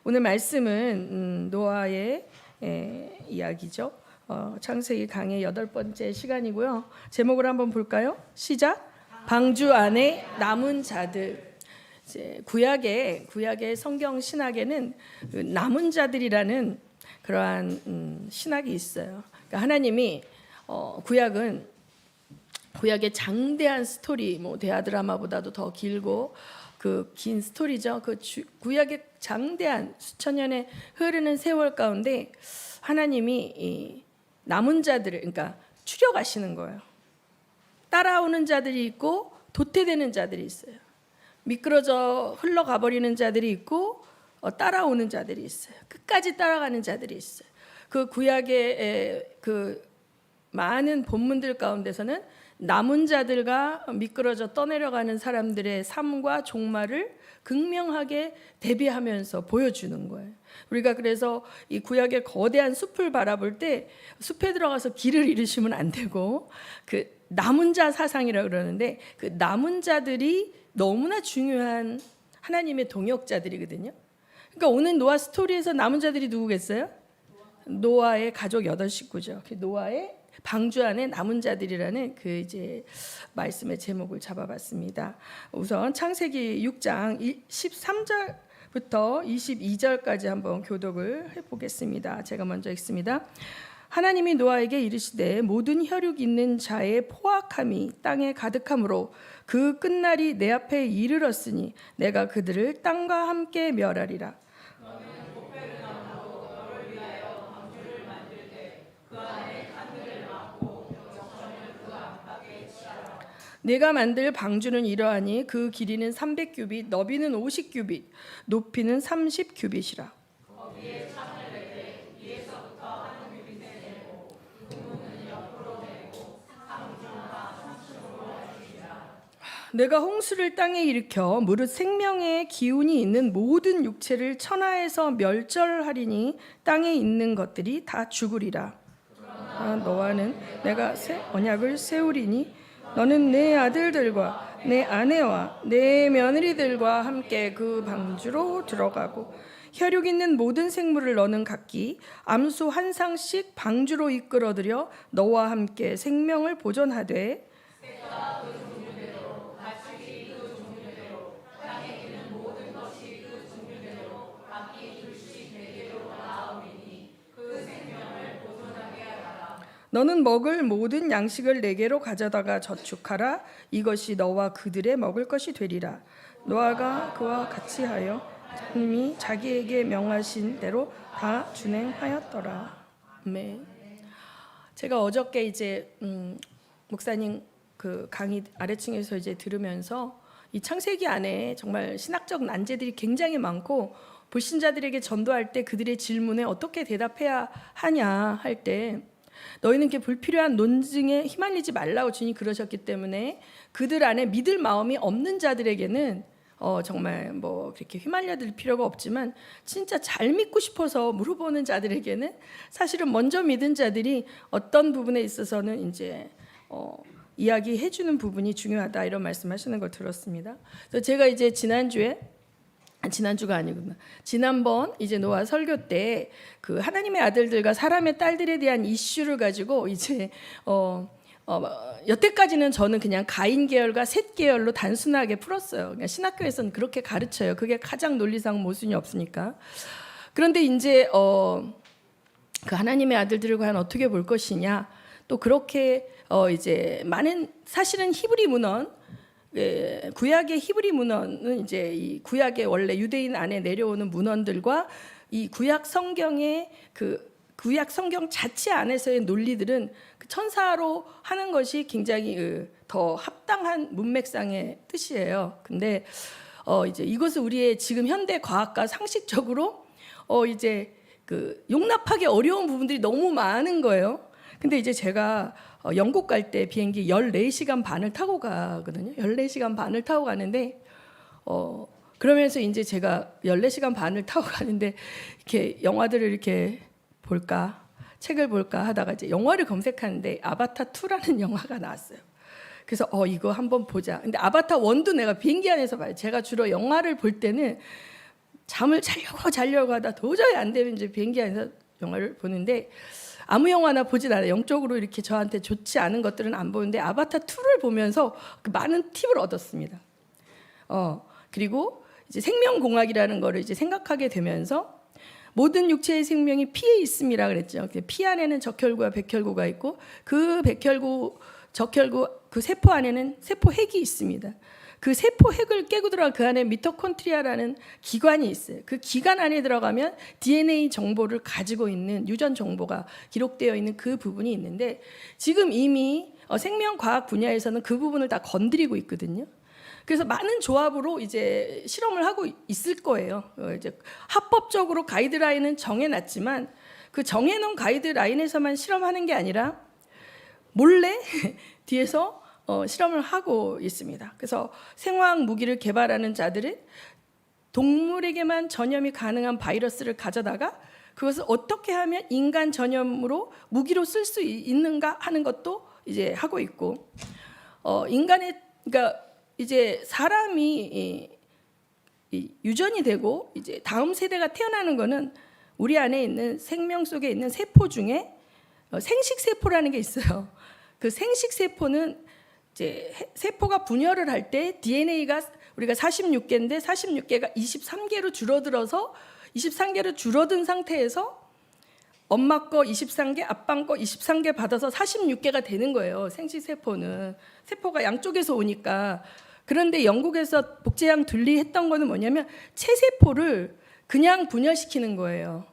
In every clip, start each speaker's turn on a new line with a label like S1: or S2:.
S1: 오늘 말씀은 노아의 이야기죠. 창세기 강의 8번째 시간이고요. 제목을 한번 볼까요? 시작. 방주 안에 남은 자들. 이제 구약의 성경 신학에는 그 남은 자들이라는 그러한 신학이 있어요. 그러니까 하나님이 구약의 장대한 스토리, 뭐 대하 드라마보다도 더 길고 그 긴 스토리죠. 그 구약의 장대한 수천 년에 흐르는 세월 가운데 하나님이 이 남은 자들을, 그러니까 추려가시는 거예요. 따라오는 자들이 있고 도태되는 자들이 있어요. 미끄러져 흘러가 버리는 자들이 있고 따라오는 자들이 있어요. 끝까지 따라가는 자들이 있어요. 그 구약의 그 많은 본문들 가운데서는 남은 자들과 미끄러져 떠내려가는 사람들의 삶과 종말을 극명하게 대비하면서 보여주는 거예요. 우리가 그래서 이 구약의 거대한 숲을 바라볼 때 숲에 들어가서 길을 잃으시면 안 되고, 그 남은 자 사상이라고 그러는데 그 남은 자들이 너무나 중요한 하나님의 동역자들이거든요. 그러니까 오늘 노아 스토리에서 남은 자들이 누구겠어요? 노아의 가족 8식구죠. 노아의 방주 안에 남은 자들이라는 그 이제 말씀의 제목을 잡아봤습니다. 우선 창세기 6장 13절부터 22절까지 한번 교독을 해보겠습니다. 제가 먼저 읽습니다. 하나님이 노아에게 이르시되 모든 혈육 있는 자의 포악함이 땅에 가득함으로 그 끝날이 내 앞에 이르렀으니 내가 그들을 땅과 함께 멸하리라. 내가 만들 방주는 이러하니 그 길이는 300규빗, 너비는 50규빗, 높이는 30규빗이라. 내가 홍수를 땅에 일으켜 무릇 생명의 기운이 있는 모든 육체를 천하에서 멸절하리니 땅에 있는 것들이 다 죽으리라. 너와는 내가 새 언약을 세우리니 너는 내 아들들과 내 아내와 내 며느리들과 함께 그 방주로 들어가고 혈육 있는 모든 생물을 너는 각기 암수 한 쌍씩 방주로 이끌어들여 너와 함께 생명을 보존하되 너는 먹을 모든 양식을 내게로 가져다가 저축하라. 이것이 너와 그들의 먹을 것이 되리라. 노아가 그와 같이 하여 하나님이 자기에게 명하신 대로 다 준행하였더라. 아멘. 제가 어저께 이제 목사님 그 강의 아래층에서 이제 들으면서 이 창세기 안에 정말 신학적 난제들이 굉장히 많고 불신자들에게 전도할 때 그들의 질문에 어떻게 대답해야 하냐 할 때 너희는 이렇게 불필요한 논증에 휘말리지 말라고 주님 그러셨기 때문에 그들 안에 믿을 마음이 없는 자들에게는 정말 뭐 그렇게 휘말려들 필요가 없지만 진짜 잘 믿고 싶어서 물어보는 자들에게는 사실은 먼저 믿은 자들이 어떤 부분에 있어서는 이제 이야기해 주는 부분이 중요하다 이런 말씀하시는 걸 들었습니다. 그래서 제가 이제 지난주가 아니구나. 지난번 이제 노아 설교 때 그 하나님의 아들들과 사람의 딸들에 대한 이슈를 가지고 이제 여태까지는 저는 그냥 가인 계열과 셋 계열로 단순하게 풀었어요. 그냥 신학교에서는 그렇게 가르쳐요. 그게 가장 논리상 모순이 없으니까. 그런데 이제 그 하나님의 아들들을 과연 어떻게 볼 것이냐. 또 그렇게 이제 많은 사실은 히브리 문헌 구약의 히브리 문헌은 이제 이 구약의 원래 유대인 안에 내려오는 문헌들과 이 구약 성경의 그 구약 성경 자체 안에서의 논리들은 그 천사로 하는 것이 굉장히 더 합당한 문맥상의 뜻이에요. 근데 이제 이것을 우리의 지금 현대 과학과 상식적으로 이제 그 용납하기 어려운 부분들이 너무 많은 거예요. 근데 이제 제가 영국 갈 때 비행기 14시간 반을 타고 가거든요. 14시간 반을 타고 가는데 그러면서 이제 제가 14시간 반을 타고 가는데 이렇게 영화들을 이렇게 볼까, 책을 볼까 하다가 이제 영화를 검색하는데 아바타 2라는 영화가 나왔어요. 그래서 이거 한번 보자. 근데 아바타 1도 내가 비행기 안에서 봐요. 제가 주로 영화를 볼 때는 잠을 자려고 하다 도저히 안 되면 이제 비행기 안에서 영화를 보는데, 아무 영화나 보진 않아요. 영적으로 이렇게 저한테 좋지 않은 것들은 안 보는데 아바타 2를 보면서 그 많은 팁을 얻었습니다. 그리고 이제 생명공학이라는 거를 이제 생각하게 되면서, 모든 육체의 생명이 피에 있음이라 그랬죠. 피 안에는 적혈구와 백혈구가 있고, 그 백혈구, 적혈구, 그 세포 안에는 세포핵이 있습니다. 그 세포핵을 깨고 들어가 그 안에 미토콘트리아라는 기관이 있어요. 그 기관 안에 들어가면 DNA 정보를 가지고 있는 유전 정보가 기록되어 있는 그 부분이 있는데, 지금 이미 생명과학 분야에서는 그 부분을 다 건드리고 있거든요. 그래서 많은 조합으로 이제 실험을 하고 있을 거예요. 이제 합법적으로 가이드라인은 정해놨지만, 그 정해놓은 가이드라인에서만 실험하는 게 아니라 몰래 뒤에서 실험을 하고 있습니다. 그래서 생화학 무기를 개발하는 자들은 동물에게만 전염이 가능한 바이러스를 가져다가 그것을 어떻게 하면 인간 전염으로 무기로 쓸 수 있는가 하는 것도 이제 하고 있고, 그러니까 이제 사람이 유전이 되고 이제 다음 세대가 태어나는 거는 우리 안에 있는 생명 속에 있는 세포 중에 생식 세포라는 게 있어요. 그 생식 세포는 이제 세포가 분열을 할 때 DNA가 우리가 46개인데 46개가 23개로 줄어들어서 23개로 줄어든 상태에서 엄마 거 23개, 아빠 거 23개 받아서 46개가 되는 거예요. 생식 세포는 세포가 양쪽에서 오니까. 그런데 영국에서 복제양 둘리했던 거는 뭐냐면 체세포를 그냥 분열시키는 거예요.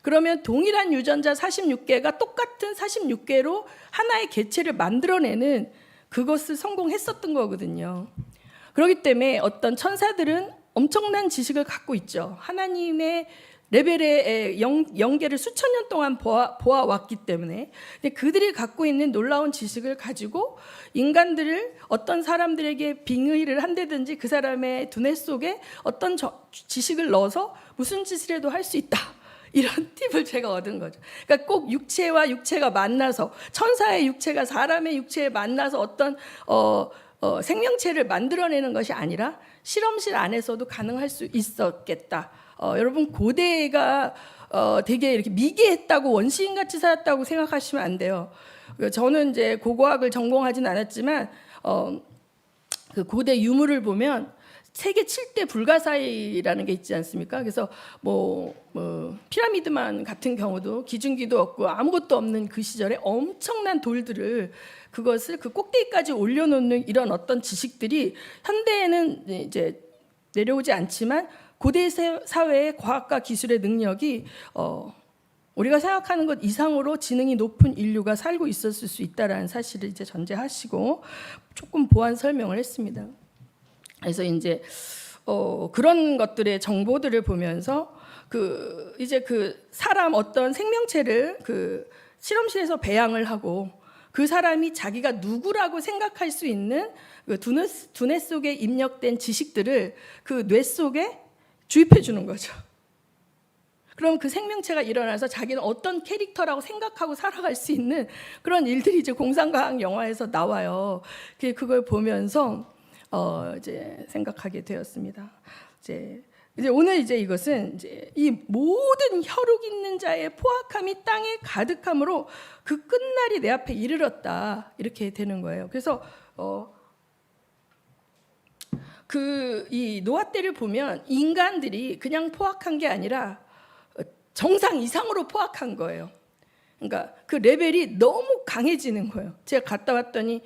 S1: 그러면 동일한 유전자 46개가 똑같은 46개로 하나의 개체를 만들어내는 그것을 성공했었던 거거든요. 그렇기 때문에 어떤 천사들은 엄청난 지식을 갖고 있죠. 하나님의 레벨의 영계를 수천 년 동안 보아왔기 때문에. 근데 그들이 갖고 있는 놀라운 지식을 가지고 인간들을 어떤 사람들에게 빙의를 한다든지 그 사람의 두뇌 속에 어떤 지식을 넣어서 무슨 짓을 해도 할 수 있다. 이런 팁을 제가 얻은 거죠. 그러니까 꼭 육체와 육체가 만나서, 천사의 육체가 사람의 육체에 만나서 어떤 생명체를 만들어내는 것이 아니라 실험실 안에서도 가능할 수 있었겠다. 여러분, 고대가 되게 이렇게 미개했다고 원시인같이 살았다고 생각하시면 안 돼요. 저는 이제 고고학을 전공하진 않았지만 그 고대 유물을 보면 세계 7대 불가사의라는 게 있지 않습니까? 그래서 뭐 피라미드만 같은 경우도 기중기도 없고 아무것도 없는 그 시절에 엄청난 돌들을 그것을 그 꼭대기까지 올려놓는 이런 어떤 지식들이 현대에는 이제 내려오지 않지만 고대 사회의 과학과 기술의 능력이 우리가 생각하는 것 이상으로 지능이 높은 인류가 살고 있었을 수 있다라는 사실을 이제 전제하시고 조금 보완 설명을 했습니다. 그래서 이제 그런 것들의 정보들을 보면서 이제 그 사람 어떤 생명체를 그 실험실에서 배양을 하고 그 사람이 자기가 누구라고 생각할 수 있는 그 두뇌 속에 입력된 지식들을 그 뇌 속에 주입해 주는 거죠. 그럼 그 생명체가 일어나서 자기는 어떤 캐릭터라고 생각하고 살아갈 수 있는 그런 일들이 이제 공상과학 영화에서 나와요. 그걸 보면서 이제 생각하게 되었습니다. 이제 오늘 이제 이것은 이제 이 모든 혈육 있는 자의 포악함이 땅에 가득함으로 그 끝날이 내 앞에 이르렀다, 이렇게 되는 거예요. 그래서 이 노아 때를 보면 인간들이 그냥 포악한 게 아니라 정상 이상으로 포악한 거예요. 그러니까 그 레벨이 너무 강해지는 거예요. 제가 갔다 왔더니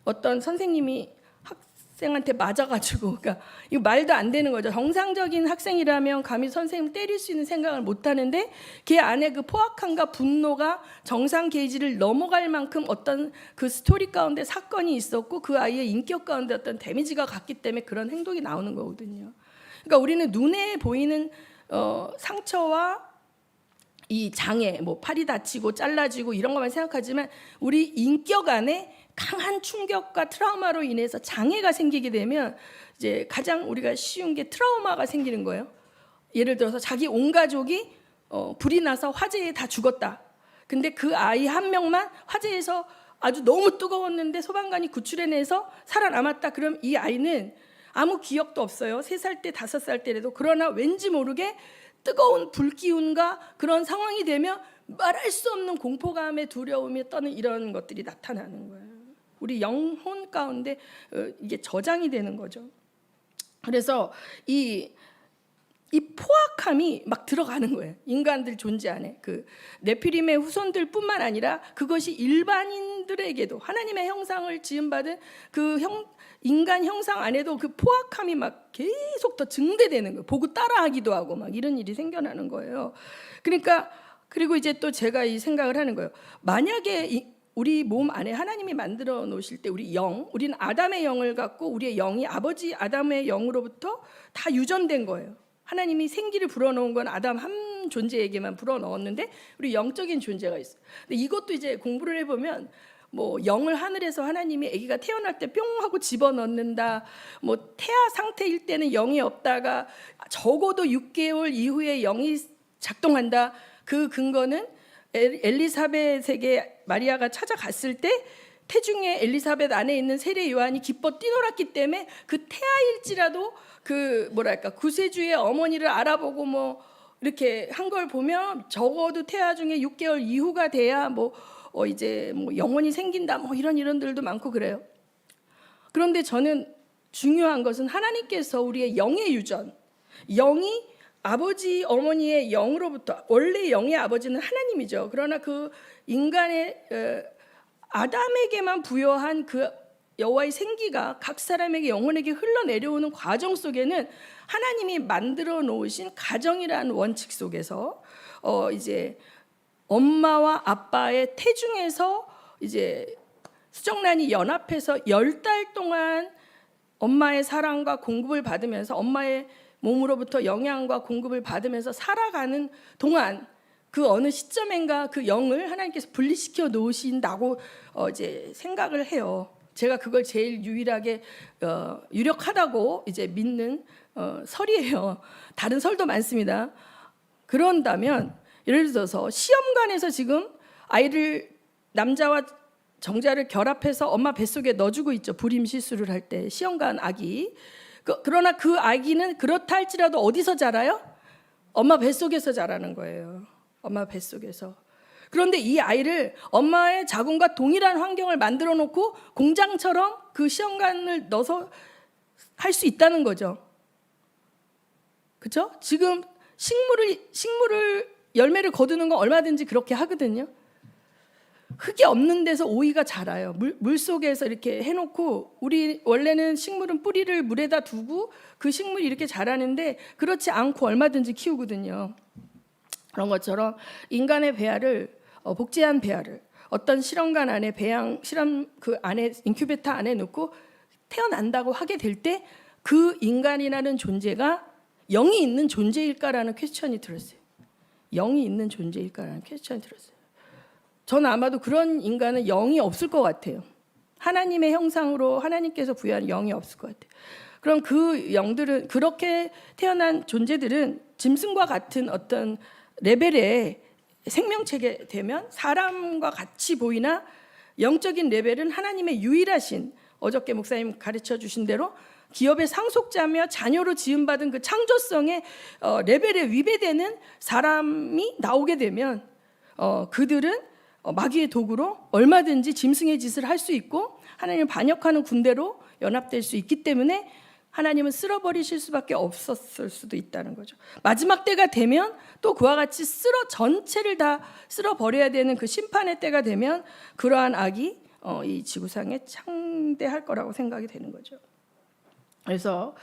S1: 어떤 선생님이 학생한테 맞아가지고, 그러니까 이거 말도 안 되는 거죠. 정상적인 학생이라면 감히 선생님 때릴 수 있는 생각을 못 하는데 걔 안에 그 포악함과 분노가 정상 게이지를 넘어갈 만큼 어떤 그 스토리 가운데 사건이 있었고 그 아이의 인격 가운데 어떤 데미지가 갔기 때문에 그런 행동이 나오는 거거든요. 그러니까 우리는 눈에 보이는 상처와 이 장애, 뭐 팔이 다치고 잘라지고 이런 것만 생각하지만 우리 인격 안에 강한 충격과 트라우마로 인해서 장애가 생기게 되면 이제 가장 우리가 쉬운 게 트라우마가 생기는 거예요. 예를 들어서 자기 온 가족이 불이 나서 화재에 다 죽었다. 근데 그 아이 한 명만 화재에서 아주 너무 뜨거웠는데 소방관이 구출해내서 살아남았다. 그럼 이 아이는 아무 기억도 없어요. 3살 때, 5살 때라도. 그러나 왠지 모르게 뜨거운 불기운과 그런 상황이 되면 말할 수 없는 공포감에 두려움이 떠는 이런 것들이 나타나는 거예요. 우리 영혼 가운데 이게 저장이 되는 거죠. 그래서 이 포악함이 막 들어가는 거예요. 인간들 존재 안에. 그 네피림의 후손들뿐만 아니라 그것이 일반인들에게도 하나님의 형상을 지음받은 그 인간 형상 안에도 그 포악함이 막 계속 더 증대되는 거예요. 보고 따라하기도 하고 막 이런 일이 생겨나는 거예요. 그러니까 그리고 이제 또 제가 이 생각을 하는 거예요. 만약에 우리 몸 안에 하나님이 만들어 놓으실 때 우리는 아담의 영을 갖고 우리의 영이 아버지 아담의 영으로부터 다 유전된 거예요. 하나님이 생기를 불어넣은 건 아담 한 존재에게만 불어넣었는데 우리 영적인 존재가 있어요. 근데 이것도 이제 공부를 해보면 뭐 영을 하늘에서 하나님이 아기가 태어날 때 뿅 하고 집어넣는다. 뭐 태아 상태일 때는 영이 없다가 적어도 6개월 이후에 영이 작동한다. 그 근거는 엘리사벳에게 마리아가 찾아갔을 때 태중에 엘리사벳 안에 있는 세례 요한이 기뻐 뛰놀았기 때문에 그 태아일지라도 그 구세주의 어머니를 알아보고 뭐 이렇게 한 걸 보면 적어도 태아 중에 6개월 이후가 돼야 이제 영혼이 생긴다 이런들도 많고 그래요. 그런데 저는 중요한 것은 하나님께서 우리의 영의 유전, 영이 아버지 어머니의 영으로부터, 원래 영의 아버지는 하나님이죠. 그러나 그 인간의 아담에게만 부여한 그 여호와의 생기가 각 사람에게 영혼에게 흘러내려오는 과정 속에는 하나님이 만들어 놓으신 가정이라는 원칙 속에서 이제 엄마와 아빠의 태중에서 이제 수정란이 연합해서 10달 동안 엄마의 사랑과 공급을 받으면서 엄마의 몸으로부터 영양과 공급을 받으면서 살아가는 동안 그 어느 시점인가 그 영을 하나님께서 분리시켜 놓으신다고 이제 생각을 해요. 제가 그걸 제일 유일하게 유력하다고 이제 믿는 설이에요. 다른 설도 많습니다. 그런다면 예를 들어서 시험관에서 지금 아이를 남자와 정자를 결합해서 엄마 뱃속에 넣어주고 있죠. 불임 시술을 할 때 시험관 아기. 그러나 그 아기는 그렇다 할지라도 어디서 자라요? 엄마 뱃속에서 자라는 거예요. 엄마 뱃속에서. 그런데 이 아이를 엄마의 자궁과 동일한 환경을 만들어 놓고 공장처럼 그 시험관을 넣어서 할 수 있다는 거죠. 그렇죠? 지금 식물을 열매를 거두는 건 얼마든지 그렇게 하거든요. 흙이 없는 데서 오이가 자라요. 물 속에서 이렇게 해놓고 우리 원래는 식물은 뿌리를 물에다 두고 그 식물이 이렇게 자라는데 그렇지 않고 얼마든지 키우거든요. 그런 것처럼 인간의 배아를 복제한 배아를 어떤 실험관 안에 실험 그 안에 인큐베이터 안에 넣고 태어난다고 하게 될 때 그 인간이라는 존재가 영이 있는 존재일까라는 퀘스천이 들었어요. 영이 있는 존재일까라는 퀘스천이 들었어요. 저는 아마도 그런 인간은 영이 없을 것 같아요. 하나님의 형상으로 하나님께서 부여한 영이 없을 것 같아요. 그럼 그 영들은 그렇게 태어난 존재들은 짐승과 같은 어떤 레벨의 생명체가 되면 사람과 같이 보이나 영적인 레벨은 하나님의 유일하신 어저께 목사님 가르쳐 주신 대로 기업의 상속자며 자녀로 지음받은 그 창조성의 레벨에 위배되는 사람이 나오게 되면 그들은 마귀의 도구로 얼마든지 짐승의 짓을 할 수 있고 하나님을 반역하는 군대로 연합될 수 있기 때문에 하나님은 쓸어버리실 수밖에 없었을 수도 있다는 거죠. 마지막 때가 되면 또 그와 같이 전체를 다 쓸어버려야 되는 그 심판의 때가 되면 그러한 악이 이 지구상에 창대할 거라고 생각이 되는 거죠. 그래서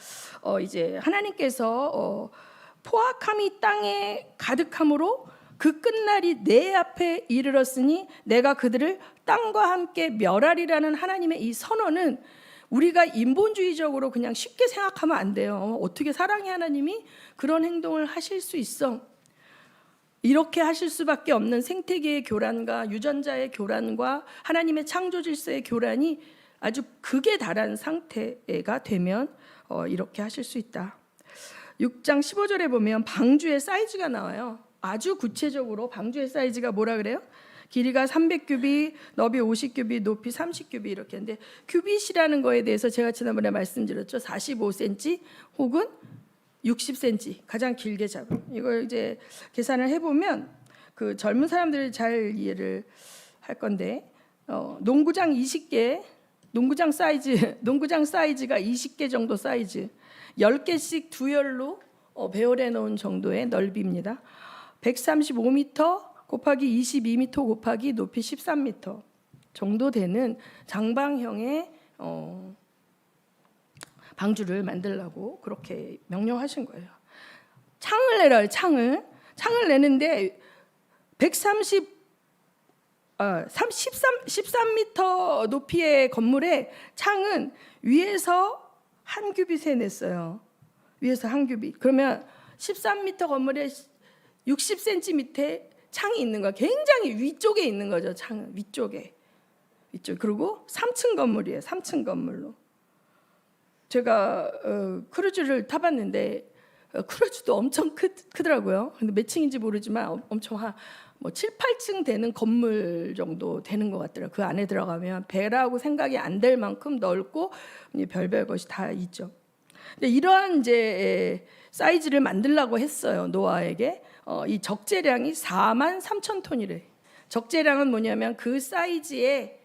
S1: 이제 하나님께서 포악함이 땅에 가득함으로 그 끝날이 내 앞에 이르렀으니 내가 그들을 땅과 함께 멸하리라는 하나님의 이 선언은 우리가 인본주의적으로 그냥 쉽게 생각하면 안 돼요. 어떻게 사랑의 하나님이 그런 행동을 하실 수 있어? 이렇게 하실 수밖에 없는 생태계의 교란과 유전자의 교란과 하나님의 창조 질서의 교란이 아주 극에 달한 상태가 되면 이렇게 하실 수 있다. 6장 15절에 보면 방주의 사이즈가 나와요. 아주 구체적으로 방주의 사이즈가 뭐라 그래요? 길이가 300규빗, 너비 50규빗, 높이 30규빗 이렇게 했는데 규빗이라는 거에 대해서 제가 지난번에 말씀드렸죠. 45cm 혹은 60cm 가장 길게 잡은 이걸 이제 계산을 해보면 그 젊은 사람들이 잘 이해를 할 건데 농구장 20개, 농구장 사이즈가 20개 정도 사이즈, 10개씩 두 열로 배열해 놓은 정도의 넓이입니다. 135m 곱하기 22m 곱하기 높이 13m 정도 되는 장방형의 방주를 만들라고 그렇게 명령하신 거예요. 창을 내라, 창을 내는데 13m 높이의 건물에 창은 위에서 한 규빗에 냈어요. 위에서 한 규빗. 그러면 13m 건물에 60cm 밑에 창이 있는 거야. 굉장히 위쪽에 있는 거죠. 창은 위쪽에. 그리고 3층 건물이에요. 3층 건물로. 제가 크루즈를 타봤는데 크루즈도 엄청 크더라고요. 근데 몇 층인지 모르지만 엄청 뭐 7, 8층 되는 건물 정도 되는 것 같더라고요. 그 안에 들어가면 배라고 생각이 안 될 만큼 넓고 별별 것이 다 있죠. 근데 이러한 이제 사이즈를 만들라고 했어요. 노아에게. 이 적재량이 43,000톤이래. 적재량은 뭐냐면 그 사이즈의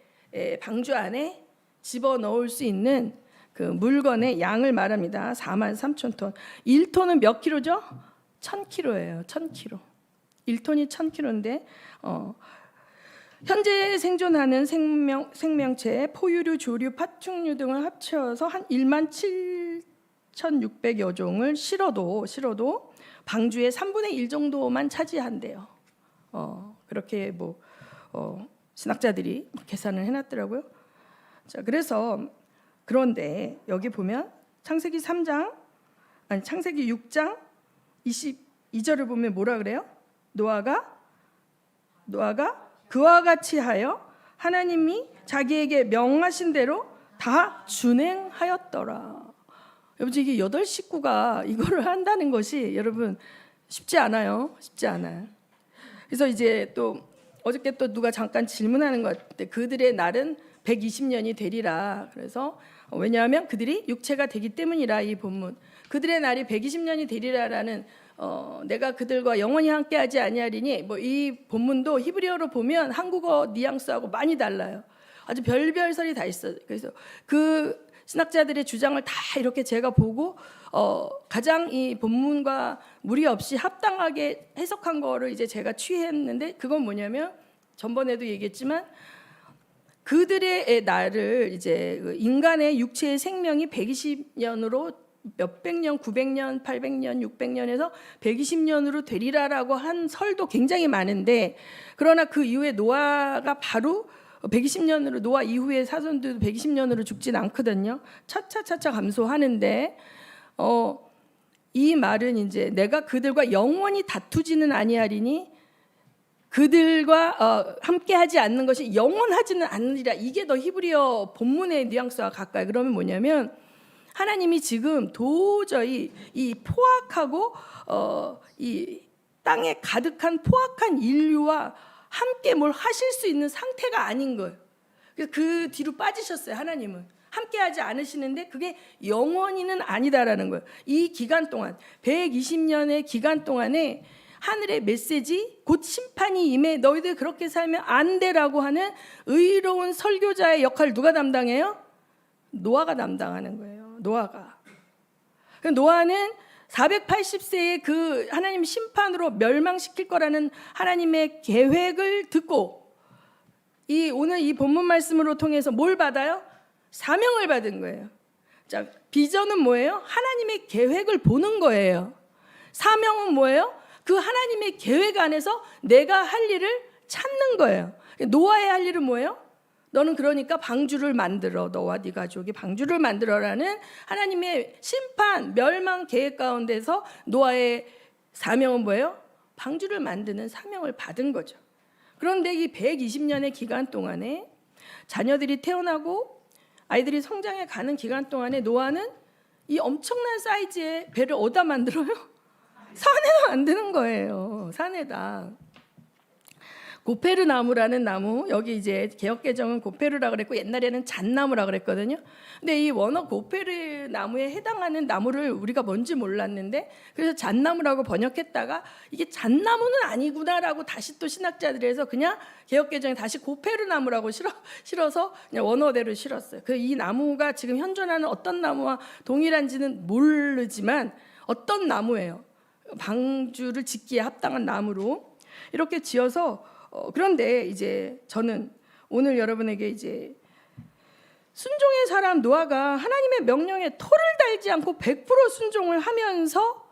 S1: 방주 안에 집어넣을 수 있는 그 물건의 양을 말합니다. 43,000톤. 1톤은 몇 킬로죠? 1,000킬로예요. 1,000킬로. 1톤이 1,000킬로인데 현재 생존하는 생명체, 포유류, 조류, 파충류 등을 합쳐서 한 17,600여 종을 실어도 방주의 3분의 1 정도만 차지한대요. 그렇게 신학자들이 계산을 해놨더라고요. 자, 그런데 여기 보면 창세기 6장 22절을 보면 뭐라 그래요? 노아가 그와 같이 하여 하나님이 자기에게 명하신 대로 다 준행하였더라. 여러분, 이게 8식구가 이거를 한다는 것이 여러분 쉽지 않아요. 쉽지 않아요. 그래서 이제 또 어저께 또 누가 잠깐 질문하는 것 같아. 그들의 날은 120년이 되리라. 그래서 왜냐하면 그들이 육체가 되기 때문이라. 이 본문 그들의 날이 120년이 되리라라는 내가 그들과 영원히 함께하지 아니하리니 이 본문도 히브리어로 보면 한국어 뉘앙스하고 많이 달라요. 아주 별별설이 다 있어요. 그래서 그 신학자들의 주장을 다 이렇게 제가 보고 가장 이 본문과 무리 없이 합당하게 해석한 거를 이제 제가 취했는데 그건 뭐냐면 전번에도 얘기했지만 그들의 날을 이제 인간의 육체의 생명이 120년으로 몇백 년, 900년, 800년, 600년에서 120년으로 되리라라고 한 설도 굉장히 많은데 그러나 그 이후에 노아가 바로 120년으로 노아 이후의 사손들도 120년으로 죽진 않거든요. 차차차차 감소하는데 이 말은 이제 내가 그들과 영원히 다투지는 아니하리니 그들과 함께하지 않는 것이 영원하지는 않으리라. 이게 더 히브리어 본문의 뉘앙스와 가까이. 그러면 뭐냐면 하나님이 지금 도저히 이 포악하고 이 땅에 가득한 포악한 인류와 함께 뭘 하실 수 있는 상태가 아닌 거예요. 그래서 그 뒤로 빠지셨어요. 하나님은 함께하지 않으시는데 그게 영원히는 아니다라는 거예요. 이 기간 동안 120년의 기간 동안에 하늘의 메시지 곧 심판이 임해 너희들 그렇게 살면 안 돼라고 하는 의로운 설교자의 역할을 누가 담당해요? 노아가 담당하는 거예요. 노아는 480세에 그 하나님 심판으로 멸망시킬 거라는 하나님의 계획을 듣고 오늘 이 본문 말씀으로 통해서 뭘 받아요? 사명을 받은 거예요. 자, 비전은 뭐예요? 하나님의 계획을 보는 거예요. 사명은 뭐예요? 그 하나님의 계획 안에서 내가 할 일을 찾는 거예요. 노아의 할 일은 뭐예요? 너는 그러니까 방주를 만들어. 너와 네 가족이 방주를 만들어라는 하나님의 심판, 멸망 계획 가운데서 노아의 사명은 뭐예요? 방주를 만드는 사명을 받은 거죠. 그런데 이 120년의 기간 동안에 자녀들이 태어나고 아이들이 성장해 가는 기간 동안에 노아는 이 엄청난 사이즈의 배를 어디다 만들어요? 산에다 만드는 거예요. 산에다. 고페르 나무라는 나무, 여기 이제 개역개정은 고페르라 그랬고 옛날에는 잣나무라 그랬거든요. 근데 이 원어 고페르 나무에 해당하는 나무를 우리가 뭔지 몰랐는데 그래서 잣나무라고 번역했다가 이게 잣나무는 아니구나라고 다시 또 신학자들이 해서 그냥 개역개정에 다시 고페르 나무라고 실어서 그냥 원어대로 실었어요. 그 이 나무가 지금 현존하는 어떤 나무와 동일한지는 모르지만 어떤 나무예요. 방주를 짓기에 합당한 나무로 이렇게 지어서 그런데 이제 저는 오늘 여러분에게 이제 순종의 사람 노아가 하나님의 명령에 토를 달지 않고 100% 순종을 하면서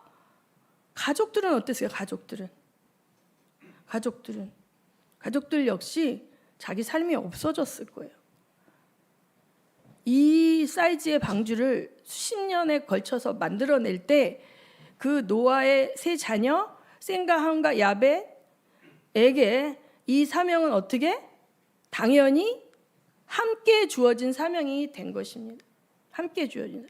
S1: 가족들은 어땠어요? 가족들 역시 자기 삶이 없어졌을 거예요. 이 사이즈의 방주를 수십 년에 걸쳐서 만들어낼 때 그 노아의 세 자녀 셈과 함과 야벳에게 이 사명은 어떻게? 당연히 함께 주어진 사명이 된 것입니다. 함께 주어진.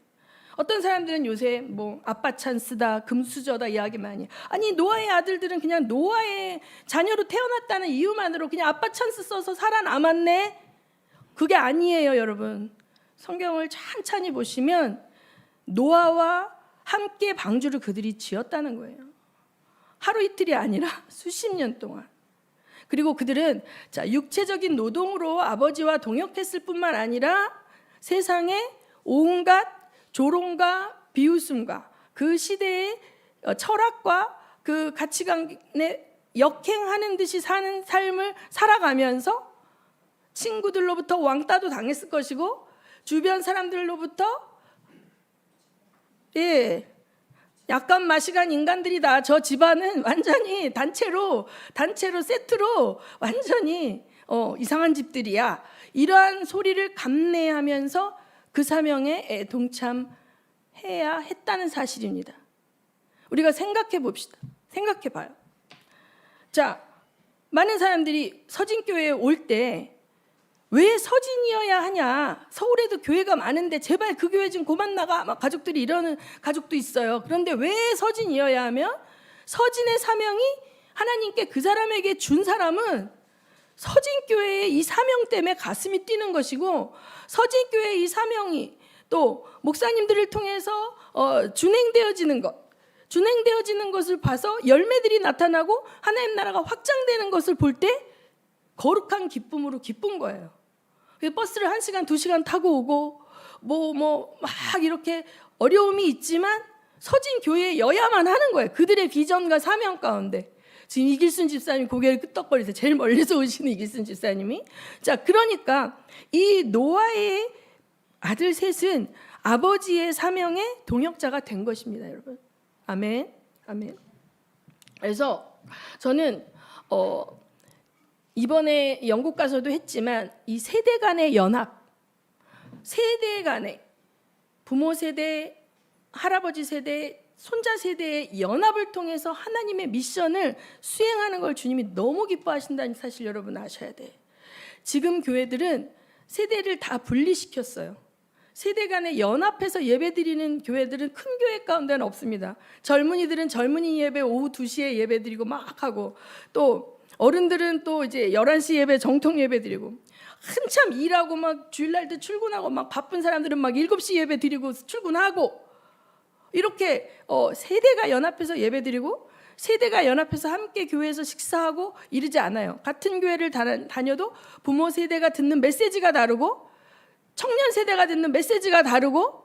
S1: 어떤 사람들은 요새 뭐 아빠 찬스다, 금수저다 이야기 많이. 아니 노아의 아들들은 그냥 노아의 자녀로 태어났다는 이유만으로 그냥 아빠 찬스 써서 살아남았네. 그게 아니에요, 여러분. 성경을 찬찬히 보시면 노아와 함께 방주를 그들이 지었다는 거예요. 하루 이틀이 아니라 수십 년 동안. 그리고 그들은 육체적인 노동으로 아버지와 동역했을 뿐만 아니라 세상에 온갖 조롱과 비웃음과 그 시대의 철학과 그 가치관에 역행하는 듯이 사는 삶을 살아가면서 친구들로부터 왕따도 당했을 것이고 주변 사람들로부터 약간 마시간 인간들이다. 저 집안은 완전히 단체로 세트로 완전히 이상한 집들이야. 이러한 소리를 감내하면서 그 사명에 동참해야 했다는 사실입니다. 우리가 생각해 봅시다. 생각해 봐요. 자, 많은 사람들이 서진교회에 올 때 왜 서진이어야 하냐? 서울에도 교회가 많은데 제발 그 교회 좀 그만 나가. 막 가족들이 이러는 가족도 있어요. 그런데 왜 서진이어야 하면 서진의 사명이 하나님께 그 사람에게 준 사람은 서진교회의 이 사명 때문에 가슴이 뛰는 것이고 서진교회의 이 사명이 또 목사님들을 통해서 준행되어지는 것을 봐서 열매들이 나타나고 하나님 나라가 확장되는 것을 볼 때 거룩한 기쁨으로 기쁜 거예요. 버스를 1시간, 2시간 타고 오고 막 이렇게 어려움이 있지만 서진교회여야만 하는 거예요. 그들의 비전과 사명 가운데. 지금 이길순 집사님 고개를 끄덕거리세요. 제일 멀리서 오시는 이길순 집사님이. 자, 그러니까 이 노아의 아들 셋은 아버지의 사명의 동역자가 된 것입니다, 여러분. 아멘. 아멘. 그래서 저는 이번에 영국 가서도 했지만 이 세대 간의 연합, 세대 간의 부모 세대, 할아버지 세대, 손자 세대의 연합을 통해서 하나님의 미션을 수행하는 걸 주님이 너무 기뻐하신다는 사실 여러분 아셔야 돼요. 지금 교회들은 세대를 다 분리시켰어요. 세대 간에 연합해서 예배드리는 교회들은 큰 교회 가운데는 없습니다. 젊은이들은 젊은이 예배 오후 2시에 예배드리고 막 하고 또 어른들은 또 이제 11시 예배 정통 예배 드리고 한참 일하고 막 주일날 때 출근하고 막 바쁜 사람들은 막 7시 예배 드리고 출근하고 이렇게 세대가 연합해서 예배 드리고 세대가 연합해서 함께 교회에서 식사하고 이러지 않아요. 같은 교회를 다녀도 부모 세대가 듣는 메시지가 다르고 청년 세대가 듣는 메시지가 다르고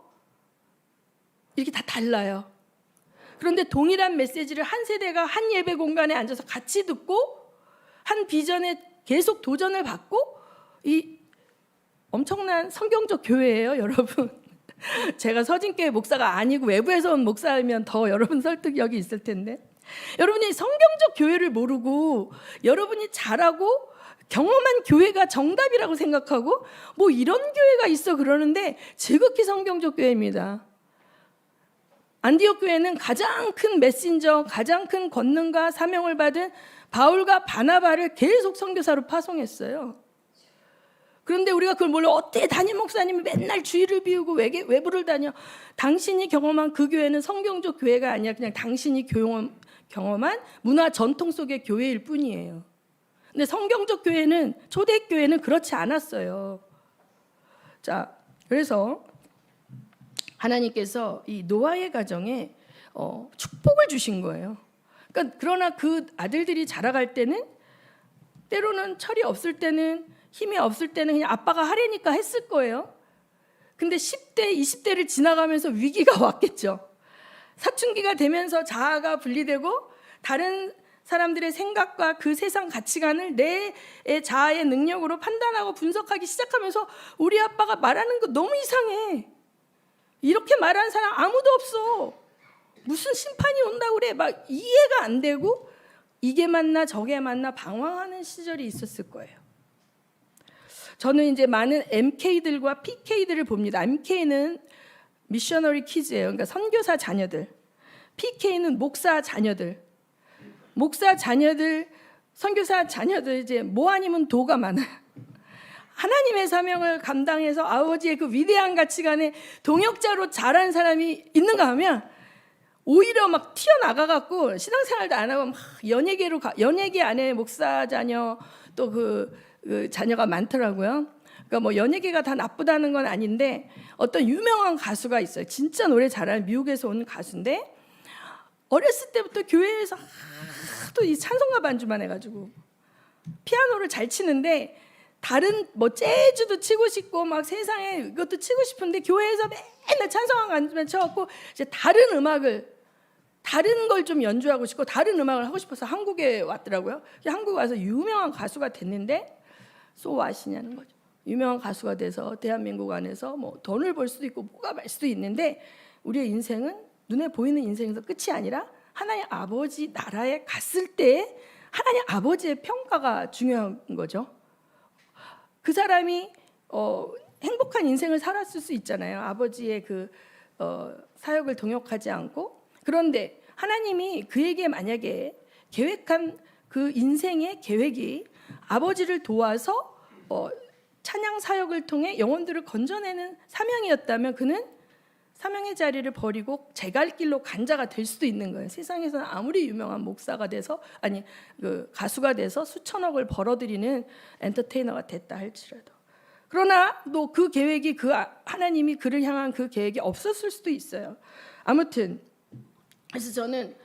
S1: 이렇게 다 달라요. 그런데 동일한 메시지를 한 세대가 한 예배 공간에 앉아서 같이 듣고 한 비전에 계속 도전을 받고 이 엄청난 성경적 교회예요, 여러분. 제가 서진교회 목사가 아니고 외부에서 온 목사이면 더 여러분 설득력이 있을 텐데 여러분이 성경적 교회를 모르고 여러분이 잘하고 경험한 교회가 정답이라고 생각하고 뭐 이런 교회가 있어 그러는데 지극히 성경적 교회입니다. 안디옥 교회는 가장 큰 메신저, 가장 큰 권능과 사명을 받은 바울과 바나바를 계속 선교사로 파송했어요. 그런데 우리가 그걸 몰라 어떻게 담임 목사님이 맨날 주일을 비우고 외부를 다녀. 당신이 경험한 그 교회는 성경적 교회가 아니라 그냥 당신이 경험한 문화 전통 속의 교회일 뿐이에요. 근데 성경적 교회는, 초대교회는 그렇지 않았어요. 자, 그래서 하나님께서 이 노아의 가정에 축복을 주신 거예요. 그러니까 그러나 그 아들들이 자라갈 때는 때로는 철이 없을 때는, 힘이 없을 때는 그냥 아빠가 하려니까 했을 거예요. 근데 10대, 20대를 지나가면서 위기가 왔겠죠. 사춘기가 되면서 자아가 분리되고 다른 사람들의 생각과 그 세상 가치관을 내 자아의 능력으로 판단하고 분석하기 시작하면서 우리 아빠가 말하는 거 너무 이상해. 이렇게 말하는 사람 아무도 없어. 무슨 심판이 온다고 그래. 막 이해가 안 되고 이게 맞나 저게 맞나 방황하는 시절이 있었을 거예요. 저는 이제 많은 MK들과 PK들을 봅니다. MK는 미셔너리 키즈예요. 그러니까 선교사 자녀들. PK는 목사 자녀들. 목사 자녀들, 선교사 자녀들 이제 뭐 아니면 도가 많아요. 하나님의 사명을 감당해서 아버지의 그 위대한 가치관에 동역자로 자란 사람이 있는가 하면 오히려 막 튀어나가갖고 신앙생활도 안 하고 막 연예계 안에 목사 자녀 또 그 자녀가 많더라고요. 그러니까 뭐 연예계가 다 나쁘다는 건 아닌데 어떤 유명한 가수가 있어요. 진짜 노래 잘하는 미국에서 온 가수인데 어렸을 때부터 교회에서 하도 이 찬송가 반주만 해가지고 피아노를 잘 치는데 다른 뭐 재즈도 치고 싶고 막 세상에 이것도 치고 싶은데 교회에서 맨날 찬송가 반주만 쳐갖고 이제 다른 걸 좀 연주하고 싶고 다른 음악을 하고 싶어서 한국에 왔더라고요. 한국 와서 유명한 가수가 됐는데 소 아시냐는 거죠. 유명한 가수가 돼서 대한민국 안에서 뭐 돈을 벌 수도 있고 뭐가 말 수도 있는데 우리의 인생은 눈에 보이는 인생에서 끝이 아니라 하나님 아버지 나라에 갔을 때 하나님 아버지의 평가가 중요한 거죠. 그 사람이 행복한 인생을 살았을 수 있잖아요. 아버지의 그 사역을 동역하지 않고. 그런데 하나님이 그에게 만약에 계획한 그 인생의 계획이 아버지를 도와서 찬양 사역을 통해 영혼들을 건져내는 사명이었다면 그는 사명의 자리를 버리고 제갈 길로 간 자가 될 수도 있는 거예요. 세상에서는 아무리 유명한 목사가 돼서 그 가수가 돼서 수천억을 벌어들이는 엔터테이너가 됐다 할지라도 그러나 또 그 계획이 하나님이 그를 향한 그 계획이 없었을 수도 있어요. 아무튼 그래서 저는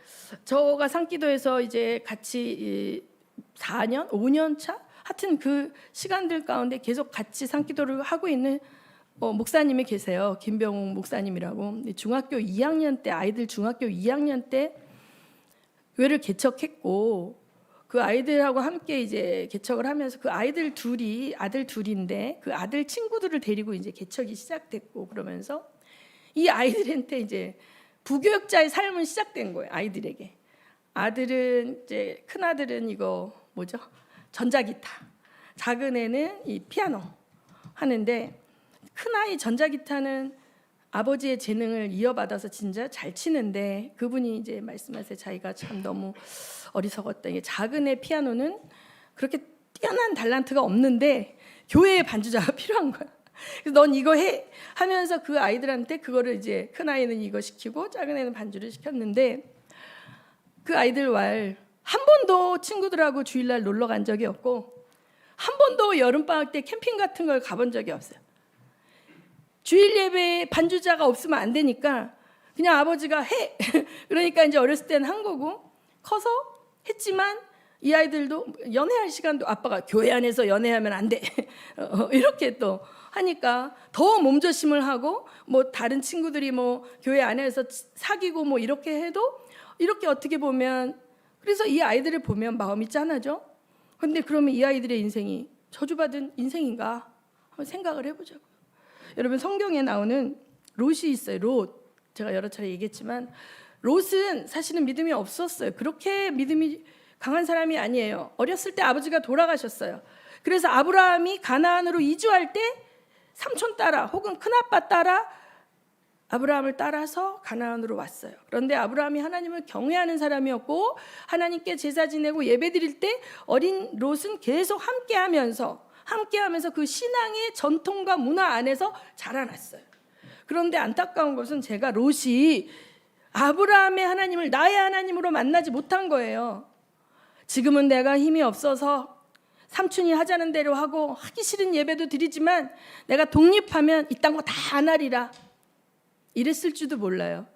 S1: 저가 상기도에서 이제 같이 4년, 5년 차 하여튼 그 시간들 가운데 계속 같이 상기도를 하고 있는 목사님이 계세요. 김병욱 목사님이라고. 중학교 2학년 때 아이들 중학교 2학년 때 교회를 개척했고 그 아이들하고 함께 이제 개척을 하면서 그 아이들 둘인데 그 아들 친구들을 데리고 이제 개척이 시작됐고 그러면서 이 아이들한테 이제 부교육자의 삶은 시작된 거예요. 아이들에게. 아들은 이제 큰 아들은 이거 뭐죠? 전자기타. 작은 애는 이 피아노 하는데 큰 아이 전자기타는 아버지의 재능을 이어받아서 진짜 잘 치는데 그분이 이제 말씀하세요. 자기가 참 너무 어리석었다. 이게 작은 애 피아노는 그렇게 뛰어난 달란트가 없는데 교회에 반주자가 필요한 거야. 그래서 넌 이거 해 하면서 그 아이들한테 그거를 이제 큰 아이는 이거 시키고 작은 애는 반주를 시켰는데 그 아이들 한 번도 친구들하고 주일날 놀러 간 적이 없고 한 번도 여름방학 때 캠핑 같은 걸 가본 적이 없어요. 주일 예배에 반주자가 없으면 안 되니까 그냥 아버지가 해. 그러니까 이제 어렸을 때는 한 거고 커서 했지만 이 아이들도 연애할 시간도 아빠가 교회 안에서 연애하면 안 돼. 이렇게 또 하니까 더 몸조심을 하고 뭐 다른 친구들이 뭐 교회 안에서 사귀고 뭐 이렇게 해도 이렇게 어떻게 보면 그래서 이 아이들을 보면 마음이 짠하죠. 그런데 그러면 이 아이들의 인생이 저주받은 인생인가 한번 생각을 해보자고요. 여러분 성경에 나오는 롯이 있어요. 롯. 제가 여러 차례 얘기했지만 롯은 사실은 믿음이 없었어요. 그렇게 믿음이 강한 사람이 아니에요. 어렸을 때 아버지가 돌아가셨어요. 그래서 아브라함이 가나안으로 이주할 때 삼촌 따라 혹은 큰아빠 따라 아브라함을 따라서 가나안으로 왔어요. 그런데 아브라함이 하나님을 경외하는 사람이었고 하나님께 제사 지내고 예배드릴 때 어린 롯은 계속 함께하면서 그 신앙의 전통과 문화 안에서 자라났어요. 그런데 안타까운 것은 제가 롯이 아브라함의 하나님을 나의 하나님으로 만나지 못한 거예요. 지금은 내가 힘이 없어서 삼촌이 하자는 대로 하고 하기 싫은 예배도 드리지만 내가 독립하면 이딴 거 다 안 하리라. 이랬을 줄도 몰라요.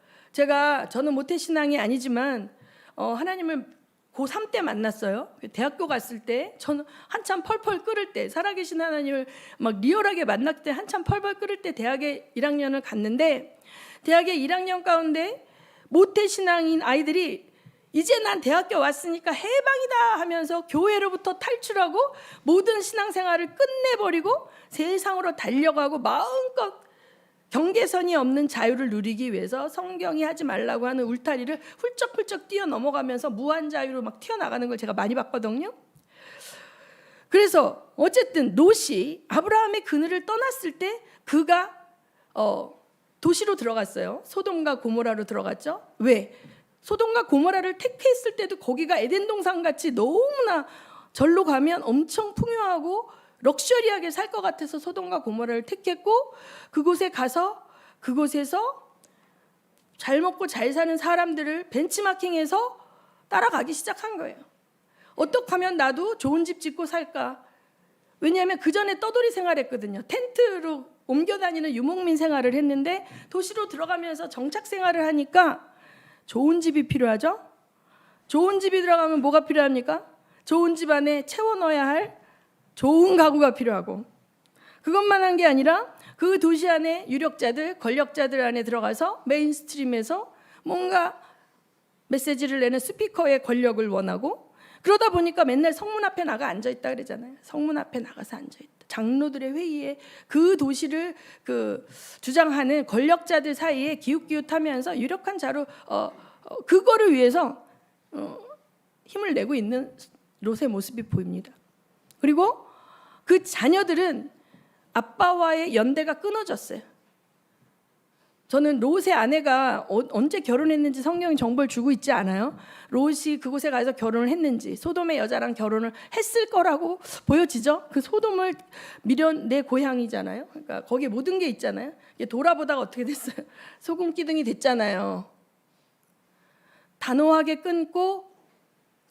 S1: 저는 모태신앙이 아니지만 하나님을 고3 때 만났어요. 대학교 갔을 때 저는 한참 펄펄 끓을 때, 살아계신 하나님을 막 리얼하게 만났을 때 한참 펄펄 끓을 때 대학에 1학년을 갔는데, 대학의 1학년 가운데 모태신앙인 아이들이 이제 난 대학교 왔으니까 해방이다 하면서 교회로부터 탈출하고 모든 신앙생활을 끝내버리고 세상으로 달려가고 마음껏 경계선이 없는 자유를 누리기 위해서 성경이 하지 말라고 하는 울타리를 훌쩍훌쩍 뛰어넘어가면서 무한 자유로 막 튀어나가는 걸 제가 많이 봤거든요. 그래서 어쨌든 롯이 아브라함의 그늘을 떠났을 때 그가 도시로 들어갔어요. 소돔과 고모라로 들어갔죠. 왜? 소돔과 고모라를 택했을 때도 거기가 에덴 동산 같이 너무나 절로 가면 엄청 풍요하고 럭셔리하게 살 것 같아서 소돔과 고모라를 택했고, 그곳에 가서 그곳에서 잘 먹고 잘 사는 사람들을 벤치마킹해서 따라가기 시작한 거예요. 어떻게 하면 나도 좋은 집 짓고 살까? 왜냐하면 그 전에 떠돌이 생활했거든요. 텐트로 옮겨 다니는 유목민 생활을 했는데 도시로 들어가면서 정착 생활을 하니까 좋은 집이 필요하죠. 좋은 집이 들어가면 뭐가 필요합니까? 좋은 집 안에 채워 넣어야 할 좋은 가구가 필요하고, 그것만 한 게 아니라 그 도시 안에 유력자들, 권력자들 안에 들어가서 메인스트림에서 뭔가 메시지를 내는 스피커의 권력을 원하고, 그러다 보니까 맨날 성문 앞에 나가 앉아있다 그러잖아요. 성문 앞에 나가서 앉아있다. 장로들의 회의에 그 도시를 주장하는 권력자들 사이에 기웃기웃하면서 유력한 자로 그거를 위해서 힘을 내고 있는 롯의 모습이 보입니다. 그리고 그 자녀들은 아빠와의 연대가 끊어졌어요. 저는 롯의 아내가 언제 결혼했는지 성경이 정보를 주고 있지 않아요. 롯이 그곳에 가서 결혼을 했는지, 소돔의 여자랑 결혼을 했을 거라고 보여지죠. 그 소돔을 내 고향이잖아요. 그러니까 거기에 모든 게 있잖아요. 돌아보다가 어떻게 됐어요? 소금 기둥이 됐잖아요. 단호하게 끊고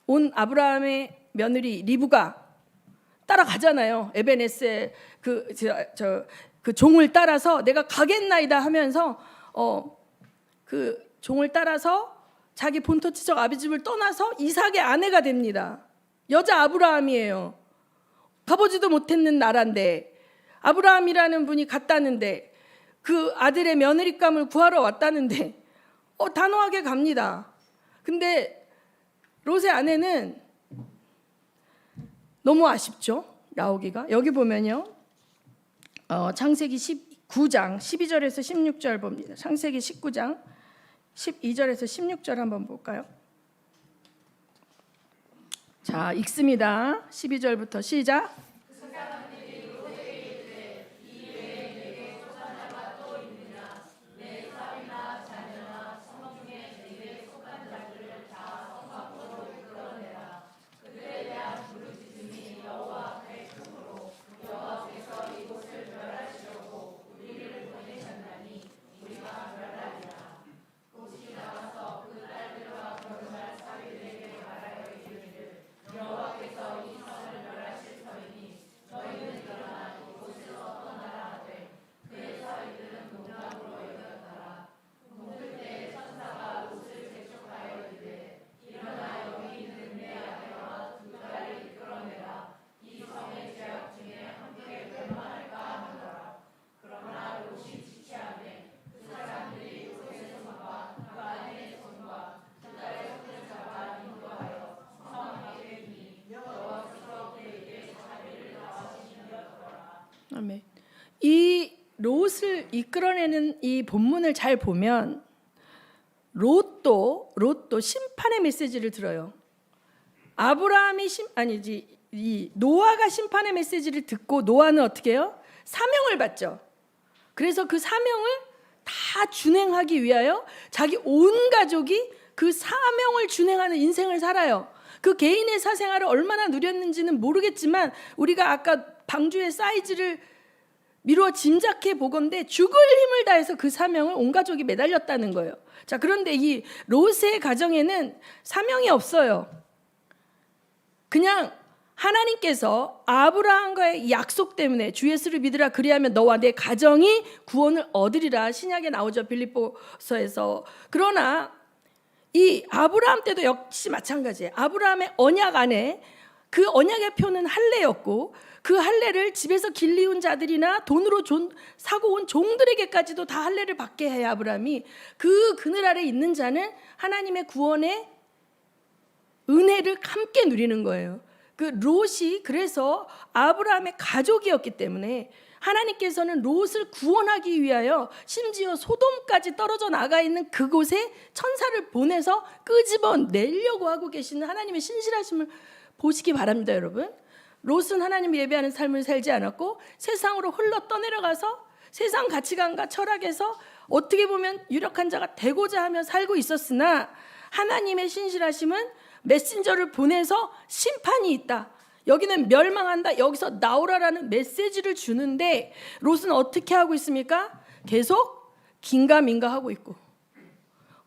S1: 온 아브라함의 며느리 리브가 따라가잖아요. 에베네스의 그 종을 따라서 내가 가겠나이다 하면서 그 종을 따라서 자기 본토지적 아비집을 떠나서 이삭의 아내가 됩니다. 여자 아브라함이에요. 가보지도 못했는 나라인데, 아브라함이라는 분이 갔다는데, 그 아들의 며느리감을 구하러 왔다는데 단호하게 갑니다. 근데 롯의 아내는 너무 아쉽죠. 나오기가. 여기 보면요, 창세기 19장 12절에서 16절 봅니다. 창세기 19장 12절에서 16절 한번 볼까요? 자, 읽습니다. 12절부터 시작. 아멘. 이 롯을 이끌어내는 이 본문을 잘 보면 롯도 심판의 메시지를 들어요. 아브라함이 이 노아가 심판의 메시지를 듣고 노아는 어떻게 해요? 사명을 받죠. 그래서 그 사명을 다 준행하기 위하여 자기 온 가족이 그 사명을 준행하는 인생을 살아요. 그 개인의 사생활을 얼마나 누렸는지는 모르겠지만 우리가 아까 방주의 사이즈를 미루어 짐작해 보건대 죽을 힘을 다해서 그 사명을 온 가족이 매달렸다는 거예요. 자, 그런데 이 롯의 가정에는 사명이 없어요. 그냥 하나님께서 아브라함과의 약속 때문에 주 예수를 믿으라 그리하면 너와 내 가정이 구원을 얻으리라 신약에 나오죠. 빌립보서에서. 그러나 이 아브라함 때도 역시 마찬가지예요. 아브라함의 언약 안에 그 언약의 표는 할례였고 그 할례를 집에서 길리운 자들이나 돈으로 사고 온 종들에게까지도 다 할례를 받게 해야 아브라함이 그 그늘 아래 있는 자는 하나님의 구원의 은혜를 함께 누리는 거예요. 그 롯이 그래서 아브라함의 가족이었기 때문에 하나님께서는 롯을 구원하기 위하여 심지어 소돔까지 떨어져 나가 있는 그곳에 천사를 보내서 끄집어 내려고 하고 계시는 하나님의 신실하심을 보시기 바랍니다, 여러분. 롯은 하나님을 예배하는 삶을 살지 않았고 세상으로 흘러 떠내려가서 세상 가치관과 철학에서 어떻게 보면 유력한 자가 되고자 하며 살고 있었으나 하나님의 신실하심은 메신저를 보내서 심판이 있다. 여기는 멸망한다. 여기서 나오라라는 메시지를 주는데 롯은 어떻게 하고 있습니까? 계속 긴가민가 하고 있고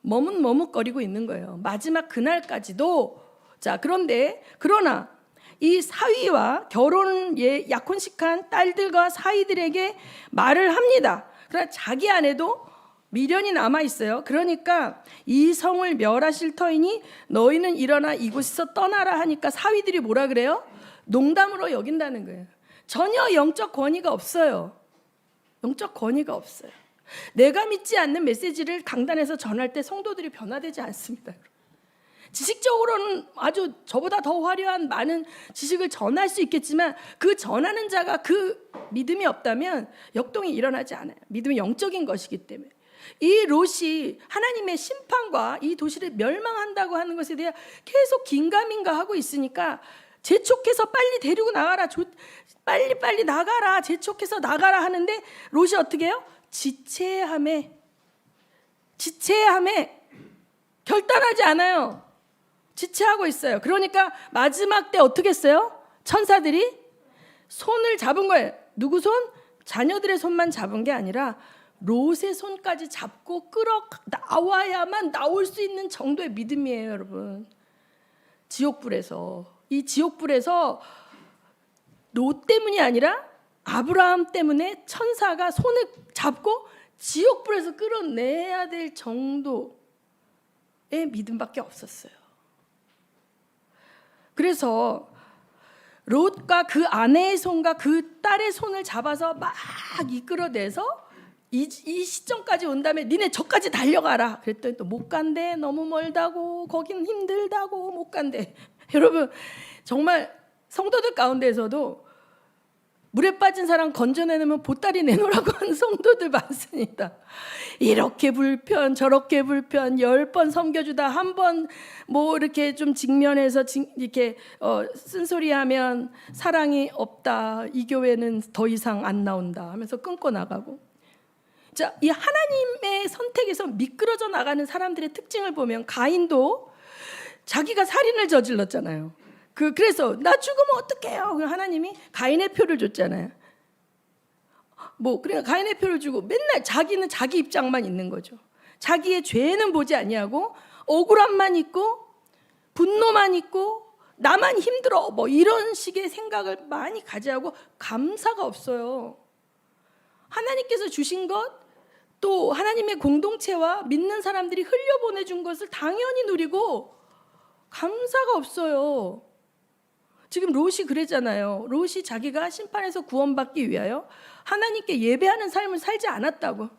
S1: 머뭇머뭇거리고 있는 거예요. 마지막 그날까지도. 자, 그러나 이 사위와 결혼에 약혼식한 딸들과 사위들에게 말을 합니다. 그러나 자기 안에도 미련이 남아 있어요. 그러니까 이 성을 멸하실 터이니 너희는 일어나 이곳에서 떠나라 하니까 사위들이 뭐라 그래요? 농담으로 여긴다는 거예요. 전혀 영적 권위가 없어요. 영적 권위가 없어요. 내가 믿지 않는 메시지를 강단에서 전할 때 성도들이 변화되지 않습니다. 지식적으로는 아주 저보다 더 화려한 많은 지식을 전할 수 있겠지만 그 전하는 자가 그 믿음이 없다면 역동이 일어나지 않아요. 믿음이 영적인 것이기 때문에. 이 롯이 하나님의 심판과 이 도시를 멸망한다고 하는 것에 대해 계속 긴가민가 하고 있으니까 재촉해서 빨리 데리고 나가라, 빨리 나가라, 재촉해서 나가라 하는데 롯이 어떻게 해요? 지체함에 결단하지 않아요. 지체하고 있어요. 그러니까 마지막 때 어떻게 했어요? 천사들이 손을 잡은 거예요. 누구 손? 자녀들의 손만 잡은 게 아니라 롯의 손까지 잡고 끌어 나와야만 나올 수 있는 정도의 믿음이에요, 여러분. 이 지옥불에서 롯 때문이 아니라 아브라함 때문에 천사가 손을 잡고 지옥불에서 끌어내야 될 정도의 믿음밖에 없었어요. 그래서 롯과 그 아내의 손과 그 딸의 손을 잡아서 막 이끌어내서 이 시점까지 온 다음에 니네 저까지 달려가라. 그랬더니 또 못 간대. 너무 멀다고. 거긴 힘들다고. 못 간대. 여러분 정말 성도들 가운데에서도 물에 빠진 사람 건져내면 보따리 내놓으라고 하는 성도들 많습니다. 이렇게 불편 저렇게 불편 10번 섬겨주다 한 번 뭐 이렇게 좀 직면해서 이렇게 쓴소리하면 사랑이 없다. 이 교회는 더 이상 안 나온다 하면서 끊고 나가고. 자, 이 하나님의 선택에서 미끄러져 나가는 사람들의 특징을 보면 가인도 자기가 살인을 저질렀잖아요. 그래서 나 죽으면 어떡해요? 하나님이 가인의 표를 줬잖아요. 그래 가인의 표를 주고 맨날 자기는 자기 입장만 있는 거죠. 자기의 죄는 보지 아니하고 억울함만 있고 분노만 있고 나만 힘들어 이런 식의 생각을 많이 가지하고 감사가 없어요. 하나님께서 주신 것 또 하나님의 공동체와 믿는 사람들이 흘려보내준 것을 당연히 누리고 감사가 없어요. 지금 롯이 그랬잖아요. 롯이 자기가 심판에서 구원받기 위하여 하나님께 예배하는 삶을 살지 않았다고.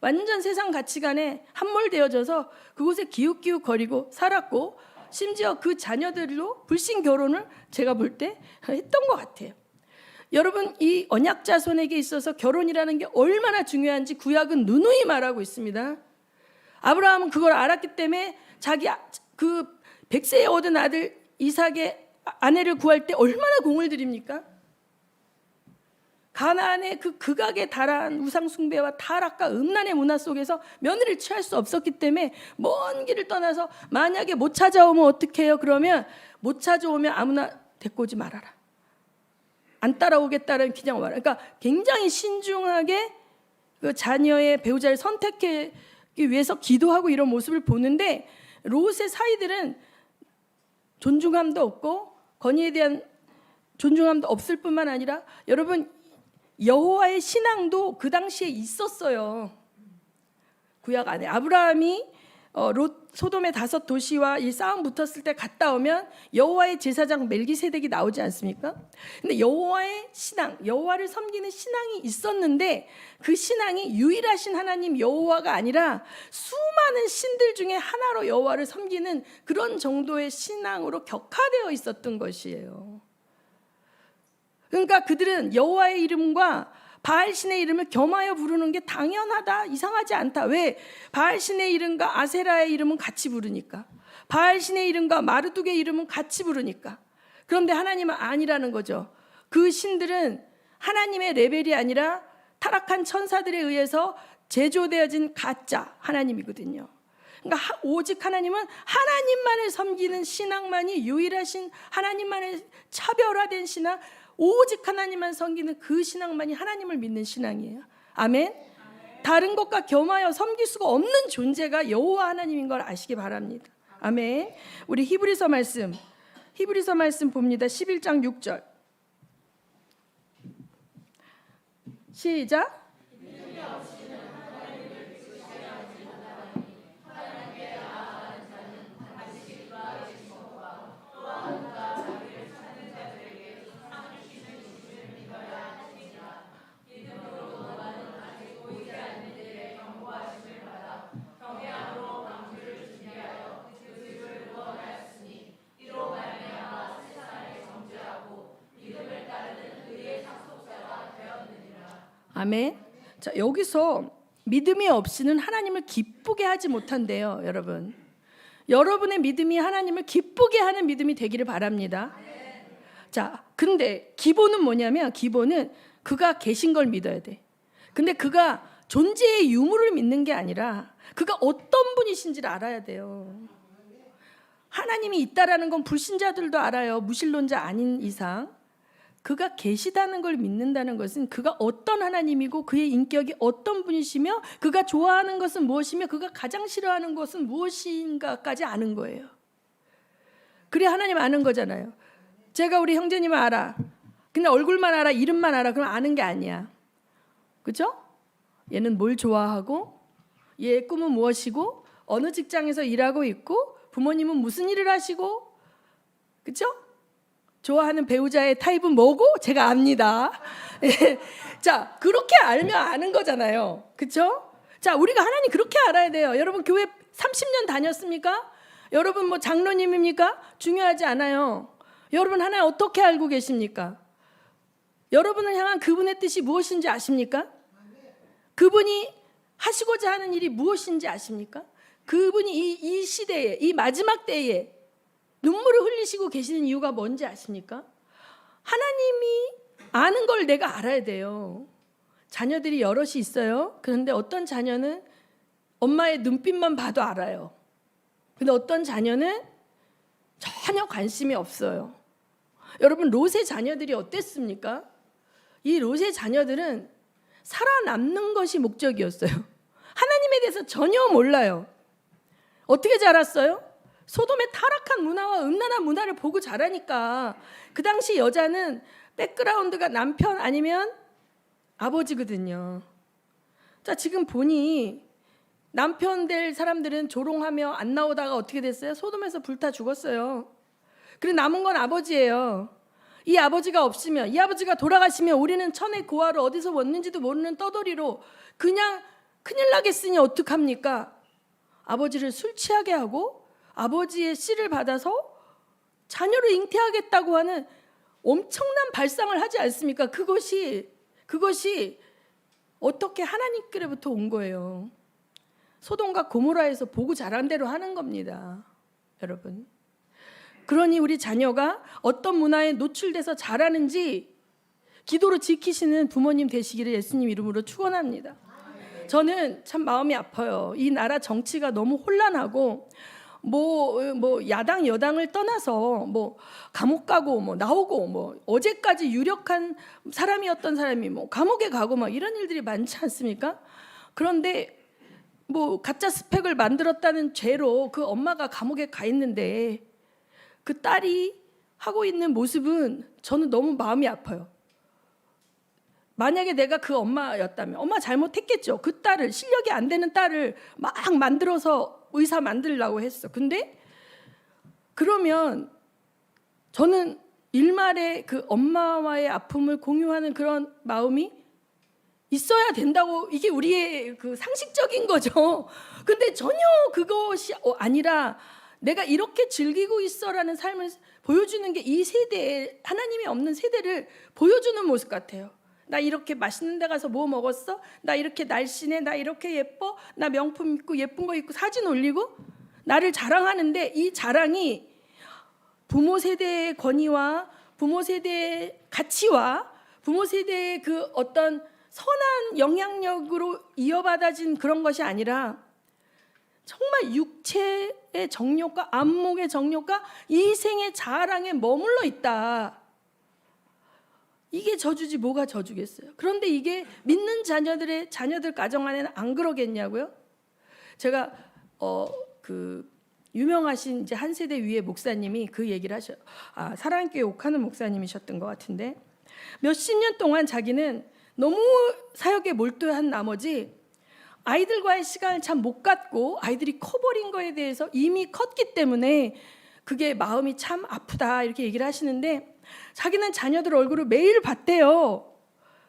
S1: 완전 세상 가치관에 함몰되어져서 그곳에 기웃기웃거리고 살았고 심지어 그 자녀들로 불신 결혼을 제가 볼 때 했던 것 같아요. 여러분 이 언약 자손에게 있어서 결혼이라는 게 얼마나 중요한지 구약은 누누이 말하고 있습니다. 아브라함은 그걸 알았기 때문에 자기 그 100세에 얻은 아들 이삭의 아내를 구할 때 얼마나 공을 들입니까? 가나안의 그 극악에 달한 우상 숭배와 타락과 음란의 문화 속에서 며느리를 취할 수 없었기 때문에 먼 길을 떠나서 만약에 못 찾아오면 어떡해요? 그러면 못 찾아오면 아무나 데리고 오지 말아라. 안 따라오겠다는 그냥 와라. 그러니까 굉장히 신중하게 그 자녀의 배우자를 선택하기 위해서 기도하고 이런 모습을 보는데 롯의 사이들은 존중함도 없고 권위에 대한 존중함도 없을 뿐만 아니라 여러분 여호와의 신앙도 그 당시에 있었어요. 구약 안에 아브라함이 소돔의 5도시와 이 싸움 붙었을 때 갔다 오면 여호와의 제사장 멜기세덱이 나오지 않습니까? 근데 여호와의 신앙, 여호와를 섬기는 신앙이 있었는데 그 신앙이 유일하신 하나님 여호와가 아니라 수많은 신들 중에 하나로 여호와를 섬기는 그런 정도의 신앙으로 격화되어 있었던 것이에요. 그러니까 그들은 여호와의 이름과 바알신의 이름을 겸하여 부르는 게 당연하다, 이상하지 않다. 왜? 바알신의 이름과 아세라의 이름은 같이 부르니까. 바알신의 이름과 마르둑의 이름은 같이 부르니까. 그런데 하나님은 아니라는 거죠. 그 신들은 하나님의 레벨이 아니라 타락한 천사들에 의해서 제조되어진 가짜 하나님이거든요. 그러니까 오직 하나님은 하나님만을 섬기는 신앙만이 유일하신, 하나님만의 차별화된 신앙, 오직 하나님만 섬기는 그 신앙만이 하나님을 믿는 신앙이에요. 아멘. 다른 것과 겸하여 섬길 수가 없는 존재가 여호와 하나님인 걸 아시기 바랍니다. 아멘. 우리 히브리서 말씀 봅니다. 11장 6절 시작. 아멘. 자, 여기서 믿음이 없이는 하나님을 기쁘게 하지 못한대요, 여러분. 여러분의 믿음이 하나님을 기쁘게 하는 믿음이 되기를 바랍니다. 자, 근데 기본은 뭐냐면 기본은 그가 계신 걸 믿어야 돼. 근데 그가 존재의 유무를 믿는 게 아니라 그가 어떤 분이신지를 알아야 돼요. 하나님이 있다라는 건 불신자들도 알아요. 무신론자 아닌 이상. 그가 계시다는 걸 믿는다는 것은 그가 어떤 하나님이고 그의 인격이 어떤 분이시며 그가 좋아하는 것은 무엇이며 그가 가장 싫어하는 것은 무엇인가까지 아는 거예요. 그래 하나님 아는 거잖아요. 제가 우리 형제님을 알아. 근데 얼굴만 알아, 이름만 알아. 그럼 아는 게 아니야. 그죠? 얘는 뭘 좋아하고 얘의 꿈은 무엇이고 어느 직장에서 일하고 있고 부모님은 무슨 일을 하시고, 그죠? 좋아하는 배우자의 타입은 뭐고 제가 압니다. 자, 그렇게 알면 아는 거잖아요. 그렇죠? 자, 우리가 하나님 그렇게 알아야 돼요. 여러분 교회 30년 다녔습니까? 여러분 뭐 장로님입니까? 중요하지 않아요. 여러분 하나님 어떻게 알고 계십니까? 여러분을 향한 그분의 뜻이 무엇인지 아십니까? 그분이 하시고자 하는 일이 무엇인지 아십니까? 그분이 이 시대에, 이 마지막 때에 눈물을 흘리시고 계시는 이유가 뭔지 아십니까? 하나님이 아는 걸 내가 알아야 돼요. 자녀들이 여럿이 있어요. 그런데 어떤 자녀는 엄마의 눈빛만 봐도 알아요. 근데 어떤 자녀는 전혀 관심이 없어요. 여러분 롯의 자녀들이 어땠습니까? 이 롯의 자녀들은 살아남는 것이 목적이었어요. 하나님에 대해서 전혀 몰라요. 어떻게 자랐어요? 소돔의 타락한 문화와 음란한 문화를 보고 자라니까. 그 당시 여자는 백그라운드가 남편 아니면 아버지거든요. 자, 지금 보니 남편 될 사람들은 조롱하며 안 나오다가 어떻게 됐어요? 소돔에서 불타 죽었어요. 그리고 남은 건 아버지예요. 이 아버지가 없으면, 이 아버지가 돌아가시면 우리는 천의 고아를 어디서 왔는지도 모르는 떠돌이로 그냥 큰일 나겠으니 어떡합니까? 아버지를 술 취하게 하고 아버지의 씨를 받아서 자녀를 잉태하겠다고 하는 엄청난 발상을 하지 않습니까? 그것이 어떻게 하나님께로부터 온 거예요. 소돔과 고모라에서 보고 자란 대로 하는 겁니다, 여러분. 그러니 우리 자녀가 어떤 문화에 노출돼서 자라는지 기도로 지키시는 부모님 되시기를 예수님 이름으로 축원합니다. 저는 참 마음이 아파요. 이 나라 정치가 너무 혼란하고 뭐 야당 여당을 떠나서 뭐 감옥 가고 뭐 나오고 뭐 어제까지 유력한 사람이었던 사람이 뭐 감옥에 가고 막 이런 일들이 많지 않습니까? 그런데 뭐 가짜 스펙을 만들었다는 죄로 그 엄마가 감옥에 가 있는데 그 딸이 하고 있는 모습은 저는 너무 마음이 아파요. 만약에 내가 그 엄마였다면 엄마 잘못했겠죠. 그 딸을, 실력이 안 되는 딸을 막 만들어서 의사 만들려고 했어. 근데 그러면 저는 일말에 그 엄마와의 아픔을 공유하는 그런 마음이 있어야 된다고, 이게 우리의 그 상식적인 거죠. 근데 전혀 그것이 아니라 내가 이렇게 즐기고 있어라는 삶을 보여주는 게 이 세대에, 하나님이 없는 세대를 보여주는 모습 같아요. 나 이렇게 맛있는 데 가서 뭐 먹었어? 나 이렇게 날씬해? 나 이렇게 예뻐? 나 명품 입고 예쁜 거 입고 사진 올리고 나를 자랑하는데, 이 자랑이 부모 세대의 권위와 부모 세대의 가치와 부모 세대의 그 어떤 선한 영향력으로 이어받아진 그런 것이 아니라 정말 육체의 정욕과 안목의 정욕과 이생의 자랑에 머물러 있다. 이게 저주지 뭐가 저주겠어요. 그런데 이게 믿는 자녀들 가정 안에는 안 그러겠냐고요? 제가 그 유명하신 이제 한 세대 위의 목사님이 그 얘기를 하셔요. 사랑교회 옥하는 목사님이셨던 것 같은데, 몇십 년 동안 자기는 너무 사역에 몰두한 나머지 아이들과의 시간을 참 못 갖고 아이들이 커버린 거에 대해서 이미 컸기 때문에 그게 마음이 참 아프다 이렇게 얘기를 하시는데, 자기는 자녀들 얼굴을 매일 봤대요.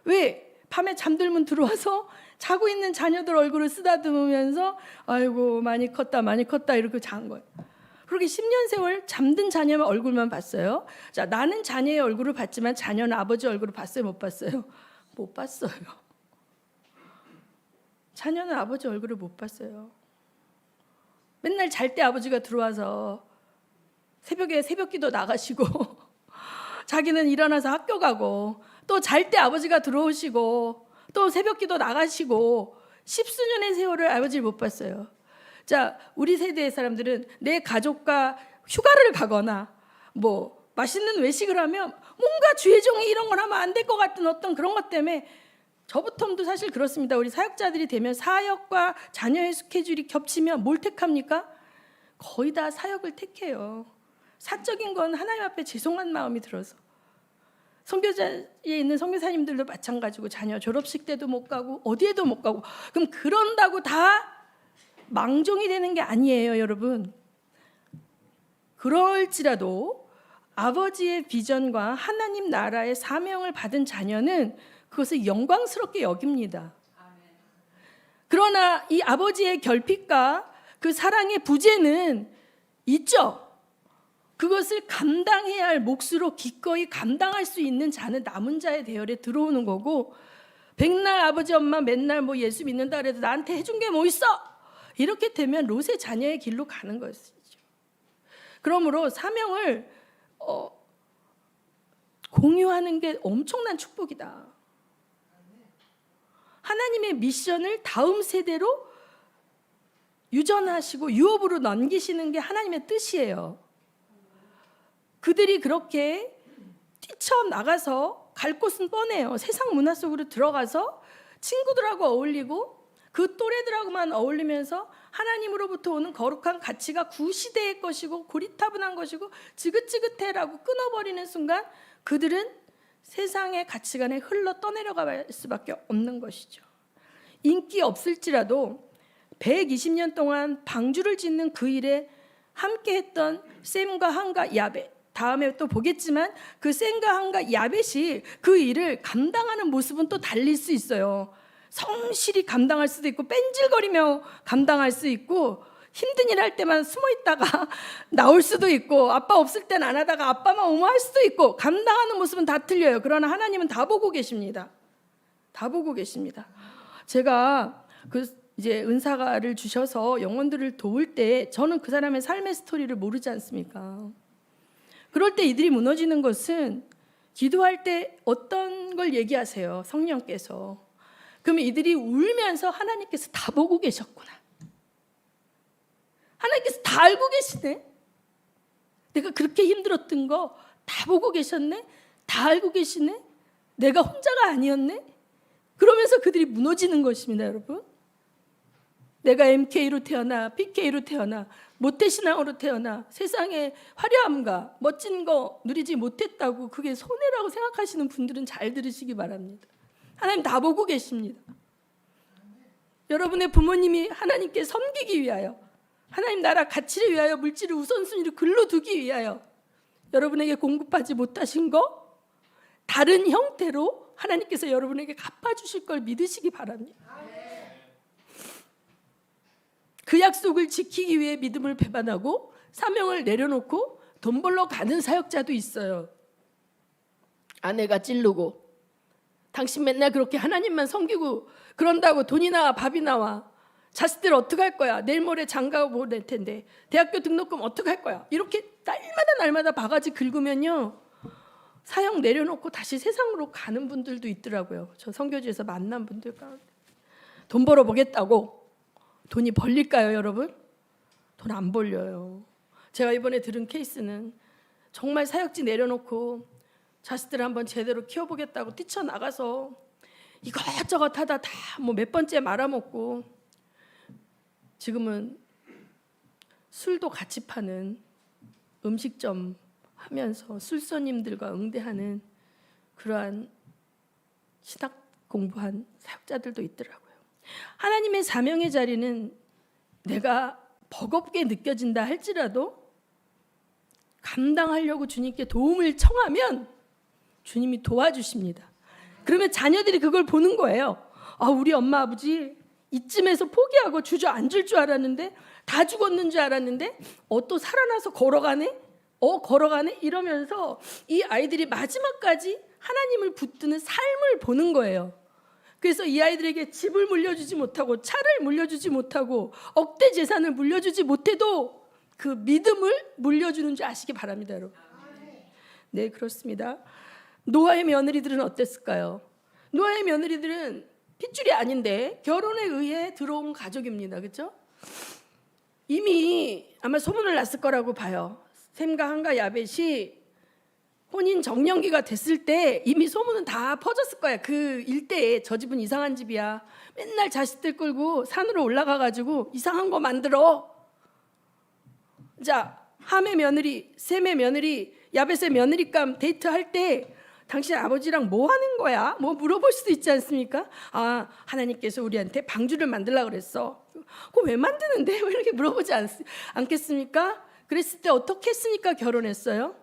S1: 왜? 밤에 잠들면 들어와서 자고 있는 자녀들 얼굴을 쓰다듬으면서 아이고 많이 컸다 이렇게 잔 거예요. 그렇게 10년 세월 잠든 자녀의 얼굴만 봤어요. 자, 나는 자녀의 얼굴을 봤지만 자녀는 아버지 얼굴을 봤어요, 못 봤어요? 못 봤어요. 자녀는 아버지 얼굴을 못 봤어요. 맨날 잘 때 아버지가 들어와서 새벽에 새벽기도 나가시고 자기는 일어나서 학교 가고, 또 잘 때 아버지가 들어오시고 또 새벽기도 나가시고, 십수년의 세월을 아버지를 못 봤어요. 자, 우리 세대의 사람들은 내 가족과 휴가를 가거나 뭐 맛있는 외식을 하면 뭔가 죄종이 이런 걸 하면 안 될 것 같은 어떤 그런 것 때문에, 저부터도 사실 그렇습니다. 우리 사역자들이 되면 사역과 자녀의 스케줄이 겹치면 뭘 택합니까? 거의 다 사역을 택해요. 사적인 건 하나님 앞에 죄송한 마음이 들어서. 선교자에 있는 선교사님들도 마찬가지고 자녀 졸업식 때도 못 가고 어디에도 못 가고, 그럼 그런다고 다 망종이 되는 게 아니에요, 여러분. 그럴지라도 아버지의 비전과 하나님 나라의 사명을 받은 자녀는 그것을 영광스럽게 여깁니다. 그러나 이 아버지의 결핍과 그 사랑의 부재는 있죠. 그것을 감당해야 할 몫으로 기꺼이 감당할 수 있는 자는 남은 자의 대열에 들어오는 거고, 백날 아버지 엄마 맨날 뭐 예수 믿는다 그래도 나한테 해준 게 뭐 있어? 이렇게 되면 롯의 자녀의 길로 가는 것이죠. 그러므로 사명을 공유하는 게 엄청난 축복이다. 하나님의 미션을 다음 세대로 유전하시고 유업으로 넘기시는 게 하나님의 뜻이에요. 그들이 그렇게 뛰쳐나가서 갈 곳은 뻔해요. 세상 문화 속으로 들어가서 친구들하고 어울리고 그 또래들하고만 어울리면서 하나님으로부터 오는 거룩한 가치가 구시대의 것이고 고리타분한 것이고 지긋지긋해라고 끊어버리는 순간 그들은 세상의 가치관에 흘러 떠내려갈 수밖에 없는 것이죠. 인기 없을지라도 120년 동안 방주를 짓는 그 일에 함께했던 셈과 함과 야벳, 다음에 또 보겠지만 그 셈과 함과 야벳이 그 일을 감당하는 모습은 또 달릴 수 있어요. 성실히 감당할 수도 있고 뺀질거리며 감당할 수 있고, 힘든 일 할 때만 숨어 있다가 나올 수도 있고, 아빠 없을 땐 안 하다가 아빠만 오면 할 수도 있고, 감당하는 모습은 다 틀려요. 그러나 하나님은 다 보고 계십니다. 다 보고 계십니다. 제가 이제 은사를 주셔서 영혼들을 도울 때 저는 그 사람의 삶의 스토리를 모르지 않습니까? 그럴 때 이들이 무너지는 것은 기도할 때 어떤 걸 얘기하세요? 성령께서. 그러면 이들이 울면서 하나님께서 다 보고 계셨구나. 하나님께서 다 알고 계시네. 내가 그렇게 힘들었던 거 다 보고 계셨네. 다 알고 계시네. 내가 혼자가 아니었네. 그러면서 그들이 무너지는 것입니다, 여러분. 내가 MK로 태어나 PK로 태어나 모태신앙으로 태어나 세상의 화려함과 멋진 거 누리지 못했다고 그게 손해라고 생각하시는 분들은 잘 들으시기 바랍니다. 하나님 다 보고 계십니다. 여러분의 부모님이 하나님께 섬기기 위하여, 하나님 나라 가치를 위하여 물질을 우선순위로 글러두기 위하여 여러분에게 공급하지 못하신 거 다른 형태로 하나님께서 여러분에게 갚아주실 걸 믿으시기 바랍니다. 그 약속을 지키기 위해 믿음을 배반하고 사명을 내려놓고 돈 벌러 가는 사역자도 있어요. 아내가 찌르고 당신 맨날 그렇게 하나님만 섬기고 그런다고 돈이 나와 밥이 나와, 자식들 어떡할 거야, 내일 모레 장가 보낼 텐데 대학교 등록금 어떡할 거야, 이렇게 날마다 바가지 긁으면요 사역 내려놓고 다시 세상으로 가는 분들도 있더라고요. 저 선교지에서 만난 분들 가운데. 돈 벌어 보겠다고. 돈이 벌릴까요, 여러분? 돈 안 벌려요. 제가 이번에 들은 케이스는 정말 사역지 내려놓고 자식들 한번 제대로 키워보겠다고 뛰쳐나가서 이것저것 하다 다 뭐 몇 번째 말아먹고 지금은 술도 같이 파는 음식점 하면서 술손님들과 응대하는 그러한 신학 공부한 사역자들도 있더라고요. 하나님의 사명의 자리는 내가 버겁게 느껴진다 할지라도 감당하려고 주님께 도움을 청하면 주님이 도와주십니다. 그러면 자녀들이 그걸 보는 거예요. 아, 우리 엄마 아버지 이쯤에서 포기하고 주저앉을 줄 알았는데, 다 죽었는 줄 알았는데 또 살아나서 걸어가네? 걸어가네? 이러면서 이 아이들이 마지막까지 하나님을 붙드는 삶을 보는 거예요. 그래서 이 아이들에게 집을 물려주지 못하고 차를 물려주지 못하고 억대 재산을 물려주지 못해도 그 믿음을 물려주는 줄 아시기 바랍니다, 여러분. 네, 그렇습니다. 노아의 며느리들은 어땠을까요? 노아의 며느리들은 핏줄이 아닌데 결혼에 의해 들어온 가족입니다. 그렇죠? 이미 아마 소문을 났을 거라고 봐요. 셈과 함과 야벳이 혼인 정년기가 됐을 때 이미 소문은 다 퍼졌을 거야. 그 일대에 저 집은 이상한 집이야. 맨날 자식들 끌고 산으로 올라가가지고 이상한 거 만들어. 자, 함의 며느리, 셈의 며느리, 야벳의 며느리감 데이트할 때 당신 아버지랑 뭐 하는 거야? 뭐 물어볼 수도 있지 않습니까? 아, 하나님께서 우리한테 방주를 만들라 그랬어. 그거 왜 만드는데? 왜 이렇게 물어보지 않겠습니까? 그랬을 때 어떻게 했으니까 결혼했어요?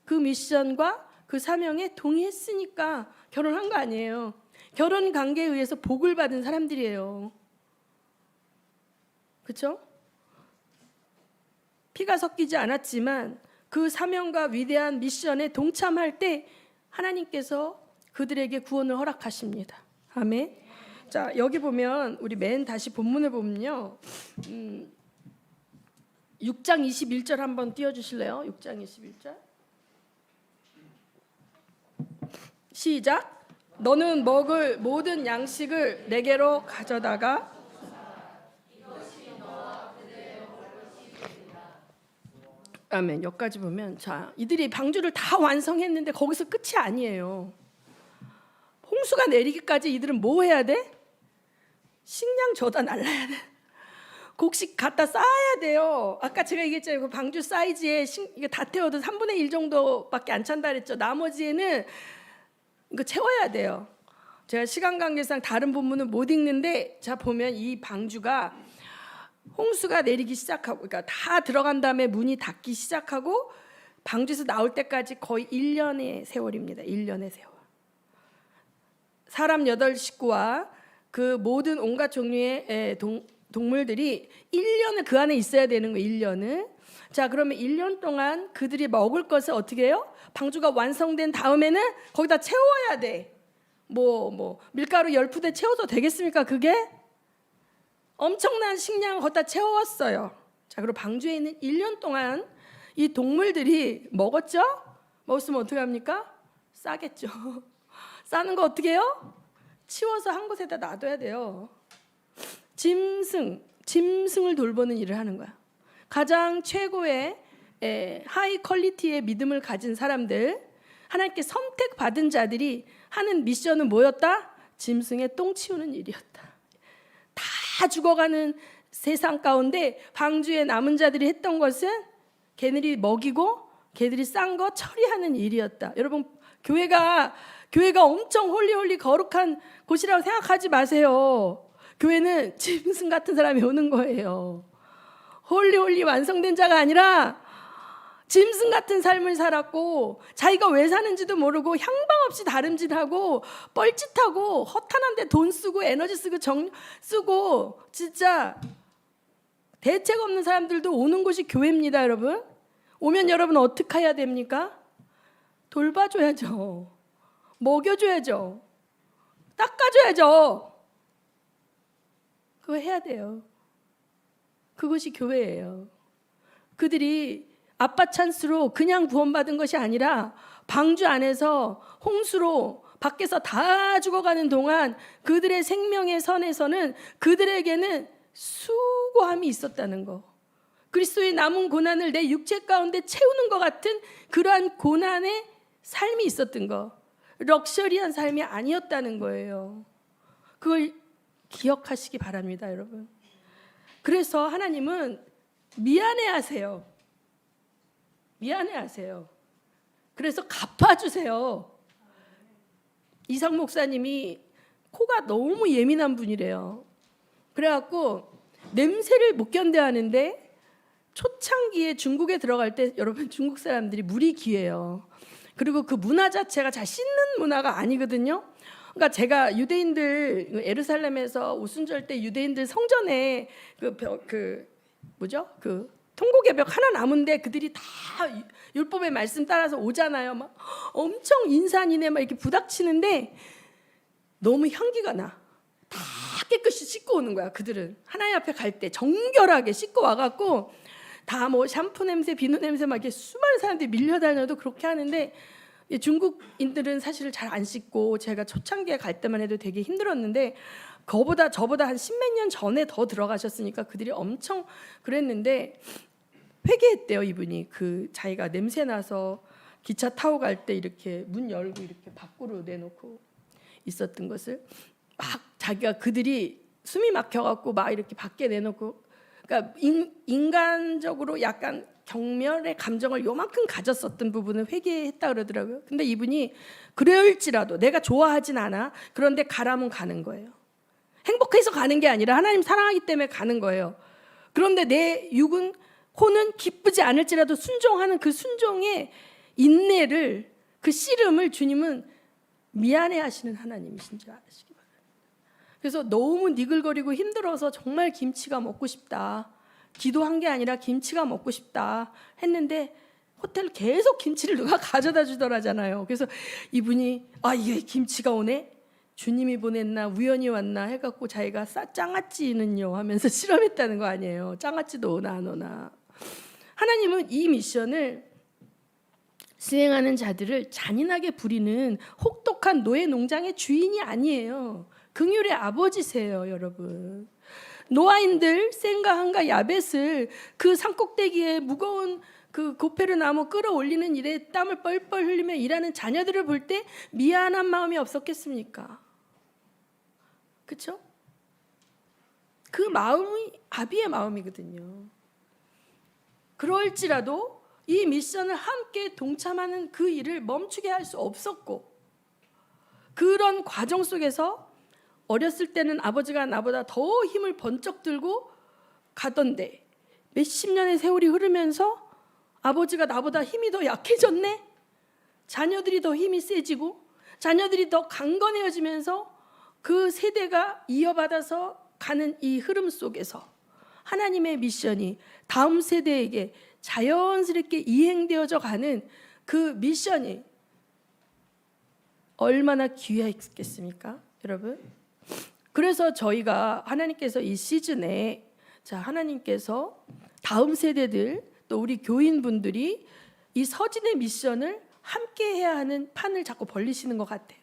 S1: 그 미션과 그 사명에 동의했으니까 결혼한 거 아니에요. 결혼 관계에 의해서 복을 받은 사람들이에요. 그렇죠? 피가 섞이지 않았지만 그 사명과 위대한 미션에 동참할 때 하나님께서 그들에게 구원을 허락하십니다. 아멘. 자, 여기 보면 우리 맨 다시 본문을 보면요, 6장 21절 한번 띄워주실래요? 6장 21절 시작. 너는 먹을 모든 양식을 내게로 가져다가 아멘. 여기까지 보면, 자, 이들이 방주를 다 완성했는데 거기서 끝이 아니에요. 홍수가 내리기까지 이들은 뭐 해야 돼? 식량 줘다 날라야 돼. 곡식 갖다 쌓아야 돼요. 아까 제가 얘기했잖아요. 그 방주 사이즈에 이게 다 태워도 3분의 1 정도밖에 안 찬다 그랬죠. 나머지에는 이거 채워야 돼요. 제가 시간 관계상 다른 본문은 못 읽는데, 자 보면 이 방주가 홍수가 내리기 시작하고, 그러니까 다 들어간 다음에 문이 닫기 시작하고 방주에서 나올 때까지 거의 1년의 세월입니다. 1년의 세월. 사람 8식구와 그 모든 온갖 종류의 동물들이 1년을 그 안에 있어야 되는 거예요. 1년을. 자, 그러면 1년 동안 그들이 먹을 것을 어떻게 해요? 방주가 완성된 다음에는 거기다 채워야 돼. 뭐 밀가루 10푸대 채워도 되겠습니까? 그게? 엄청난 식량을 거기다 채웠어요. 자, 그리고 방주에 있는 1년 동안 이 동물들이 먹었죠? 먹었으면 어떻게 합니까? 싸겠죠. 싸는 거 어떻게 해요? 치워서 한 곳에다 놔둬야 돼요. 짐승을 돌보는 일을 하는 거야. 가장 최고의 하이 퀄리티의 믿음을 가진 사람들, 하나님께 선택받은 자들이 하는 미션은 뭐였다? 짐승의 똥 치우는 일이었다. 다 다 죽어가는 세상 가운데 방주의 남은 자들이 했던 것은 걔들이 먹이고 걔들이 싼 거 처리하는 일이었다. 여러분, 교회가 엄청 홀리홀리 거룩한 곳이라고 생각하지 마세요. 교회는 짐승 같은 사람이 오는 거예요. 홀리홀리 완성된 자가 아니라 짐승 같은 삶을 살았고 자기가 왜 사는지도 모르고 향방 없이 다름질하고 뻘짓하고 허탄한데 돈 쓰고 에너지 쓰고 쓰고 진짜 대책 없는 사람들도 오는 곳이 교회입니다. 여러분, 오면 여러분 어떻게 해야 됩니까? 돌봐줘야죠. 먹여줘야죠. 닦아줘야죠. 그거 해야 돼요. 그것이 교회예요. 그들이 아빠 찬스로 그냥 구원받은 것이 아니라 방주 안에서 홍수로 밖에서 다 죽어가는 동안 그들의 생명의 선에서는 그들에게는 수고함이 있었다는 거. 그리스도의 남은 고난을 내 육체 가운데 채우는 것 같은 그러한 고난의 삶이 있었던 거. 럭셔리한 삶이 아니었다는 거예요. 그걸 기억하시기 바랍니다, 여러분. 그래서 하나님은 미안해하세요. 미안해하세요. 그래서 갚아주세요. 이상 목사님이 코가 너무 예민한 분이래요. 그래갖고 냄새를 못 견뎌하는데 초창기에 중국에 들어갈 때 여러분, 중국 사람들이 물이 귀해요. 그리고 그 문화 자체가 잘 씻는 문화가 아니거든요. 그러니까 제가 유대인들 예루살렘에서 오순절 때 유대인들 성전에 그 통곡의 벽 하나 남은데 그들이 다 율법의 말씀 따라서 오잖아요. 막 엄청 인산이네 막 이렇게 부닥치는데 너무 향기가 나. 다 깨끗이 씻고 오는 거야. 그들은 하나님 앞에 갈 때 정결하게 씻고 와갖고 다 뭐 샴푸 냄새, 비누 냄새 막 이렇게 수많은 사람들이 밀려다녀도 그렇게 하는데 중국인들은 사실 잘 안 씻고 제가 초창기에 갈 때만 해도 되게 힘들었는데 저보다 한 십몇 년 전에 더 들어가셨으니까 그들이 엄청 그랬는데 회개했대요. 이분이 그 자기가 냄새 나서 기차 타고 갈 때 이렇게 문 열고 이렇게 밖으로 내놓고 있었던 것을 막 자기가 그들이 숨이 막혀갖고 막 이렇게 밖에 내놓고 그러니까 인간적으로 약간 경멸의 감정을 요만큼 가졌었던 부분을 회개했다 그러더라고요. 근데 이분이 그럴지라도 내가 좋아하진 않아. 그런데 가라면 가는 거예요. 행복해서 가는 게 아니라 하나님 사랑하기 때문에 가는 거예요. 그런데 내 육은 혼은 기쁘지 않을지라도 순종하는 그 순종의 인내를 그 씨름을 주님은 미안해하시는 하나님이신 줄 아시기 바랍니다. 그래서 너무 니글거리고 힘들어서 정말 김치가 먹고 싶다. 기도한 게 아니라 김치가 먹고 싶다 했는데 호텔 계속 김치를 누가 가져다 주더라잖아요. 그래서 이분이 이게 김치가 오네? 주님이 보냈나 우연히 왔나 해갖고 자기가 짱아찌는요 하면서 실험했다는 거 아니에요. 짱아찌도 오나 안 오나. 하나님은 이 미션을 수행하는 자들을 잔인하게 부리는 혹독한 노예 농장의 주인이 아니에요. 긍휼의 아버지세요, 여러분. 노아인들 생과 함과 야벳을 그 산꼭대기에 무거운 그 고페르 나무 끌어올리는 일에 땀을 뻘뻘 흘리며 일하는 자녀들을 볼 때 미안한 마음이 없었겠습니까? 그렇죠? 그 마음이 아비의 마음이거든요. 그럴지라도 이 미션을 함께 동참하는 그 일을 멈추게 할 수 없었고 그런 과정 속에서 어렸을 때는 아버지가 나보다 더 힘을 번쩍 들고 가던데 몇십 년의 세월이 흐르면서 아버지가 나보다 힘이 더 약해졌네? 자녀들이 더 힘이 세지고 자녀들이 더 강건해지면서 그 세대가 이어받아서 가는 이 흐름 속에서 하나님의 미션이 다음 세대에게 자연스럽게 이행되어져 가는 그 미션이 얼마나 귀했겠습니까, 여러분? 그래서 저희가 하나님께서 이 시즌에 하나님께서 다음 세대들 또 우리 교인분들이 이 서진의 미션을 함께 해야 하는 판을 자꾸 벌리시는 것 같아요.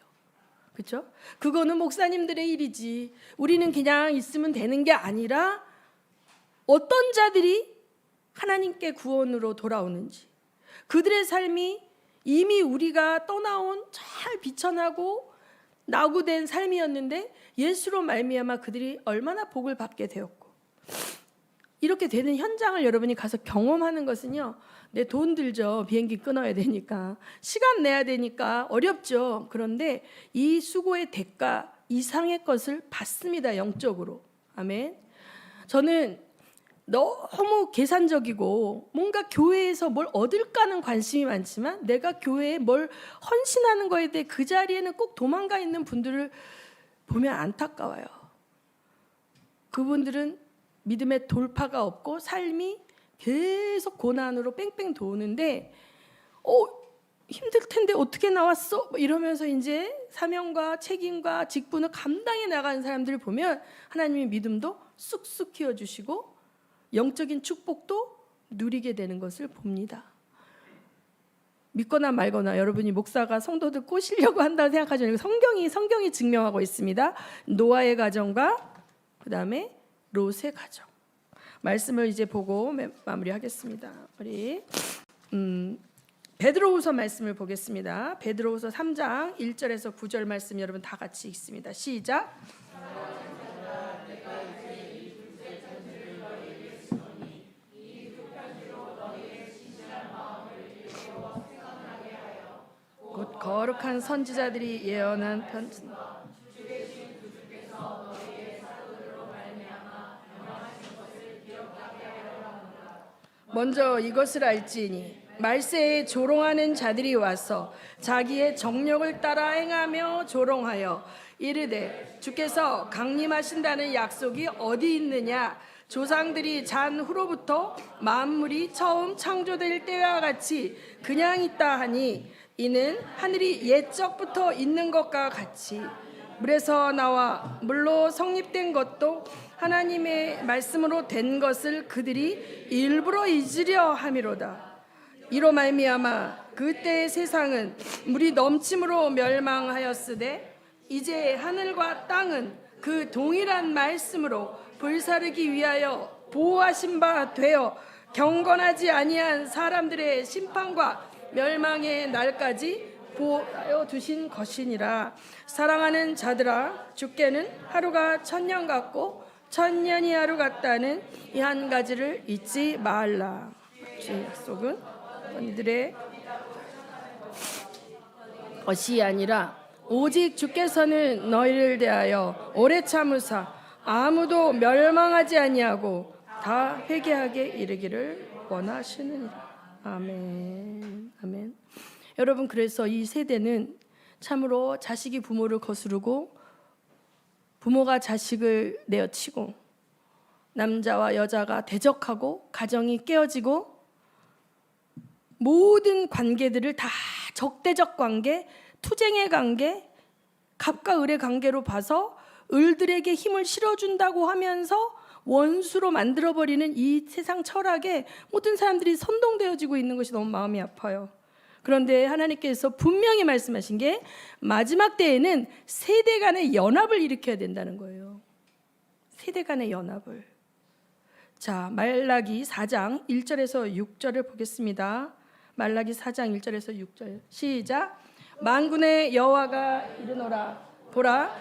S1: 그렇죠? 그거는 목사님들의 일이지. 우리는 그냥 있으면 되는 게 아니라 어떤 자들이 하나님께 구원으로 돌아오는지 그들의 삶이 이미 우리가 떠나온 잘 비천하고 낙오된 삶이었는데 예수로 말미암아 그들이 얼마나 복을 받게 되었고, 이렇게 되는 현장을 여러분이 가서 경험하는 것은요, 내 돈 들죠. 비행기 끊어야 되니까, 시간 내야 되니까 어렵죠. 그런데 이 수고의 대가 이상의 것을 받습니다. 영적으로. 아멘. 저는 너무 계산적이고 뭔가 교회에서 뭘 얻을까는 관심이 많지만, 내가 교회에 뭘 헌신하는 거에 대해 그 자리에는 꼭 도망가 있는 분들을 보면 안타까워요. 그분들은 믿음의 돌파가 없고 삶이 계속 고난으로 뺑뺑 도는데, 힘들 텐데 어떻게 나왔어? 이러면서 이제 사명과 책임과 직분을 감당해 나가는 사람들을 보면 하나님의 믿음도 쑥쑥 키워주시고 영적인 축복도 누리게 되는 것을 봅니다. 믿거나 말거나 여러분이 목사가 성도들 꼬시려고 한다고 생각하지 말고, 성경이 증명하고 있습니다. 노아의 가정과 그 다음에 롯의 가정. 말씀을 이제 보고 마무리하겠습니다. 우리 베드로후서 말씀을 보겠습니다. 베드로후서 3장 1절에서 9절 말씀 여러분 다 같이 읽습니다. 시작. 곧 거룩한 선지자들이 예언한 편지, 먼저 이것을 알지니 말세에 조롱하는 자들이 와서 자기의 정욕을 따라 행하며 조롱하여 이르되 주께서 강림하신다는 약속이 어디 있느냐. 조상들이 잔 후로부터 만물이 처음 창조될 때와 같이 그냥 있다 하니, 이는 하늘이 옛적부터 있는 것과 같이 물에서 나와 물로 성립된 것도 하나님의 말씀으로 된 것을 그들이 일부러 잊으려 함이로다. 이로 말미암아 그때의 세상은 물이 넘침으로 멸망하였으되, 이제 하늘과 땅은 그 동일한 말씀으로 불사르기 위하여 보호하신 바 되어 경건하지 아니한 사람들의 심판과 멸망의 날까지 보호하여 두신 것이니라. 사랑하는 자들아, 주께는 하루가 1000년 같고 1000년이 하루 같다는 이 한 가지를 잊지 말라. 주의 약속은 너희들의 것이 아니라 오직 주께서는 너희를 대하여 오래 참으사 아무도 멸망하지 아니하고 다 회개하게 이르기를 원하시느니라. 아멘. 아멘. 여러분, 그래서 이 세대는 참으로 자식이 부모를 거스르고 부모가 자식을 내어치고 남자와 여자가 대적하고 가정이 깨어지고 모든 관계들을 다 적대적 관계, 투쟁의 관계, 갑과 을의 관계로 봐서 을들에게 힘을 실어준다고 하면서 원수로 만들어버리는 이 세상 철학에 모든 사람들이 선동되어지고 있는 것이 너무 마음이 아파요. 그런데 하나님께서 분명히 말씀하신 게 마지막 때에는 세대 간의 연합을 일으켜야 된다는 거예요. 세대 간의 연합을. 자, 말라기 4장 1절에서 6절을 보겠습니다. 말라기 4장 1절에서 6절 시작. 만군의 여호와가 이르노라. 보라,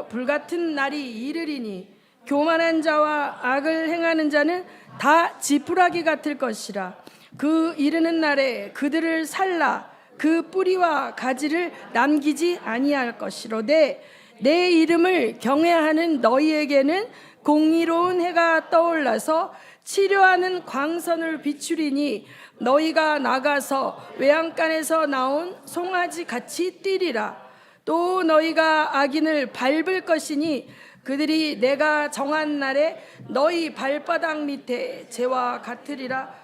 S1: 불같은 날이 이르리니 교만한 자와 악을 행하는 자는 다 지푸라기 같을 것이라. 그 이르는 날에 그들을 살라 그 뿌리와 가지를 남기지 아니할 것이로되, 내 이름을 경외하는 너희에게는 공의로운 해가 떠올라서 치료하는 광선을 비추리니, 너희가 나가서 외양간에서 나온 송아지 같이 뛰리라. 또 너희가 악인을 밟을 것이니 그들이 내가 정한 날에 너희 발바닥 밑에 재와 같으리라.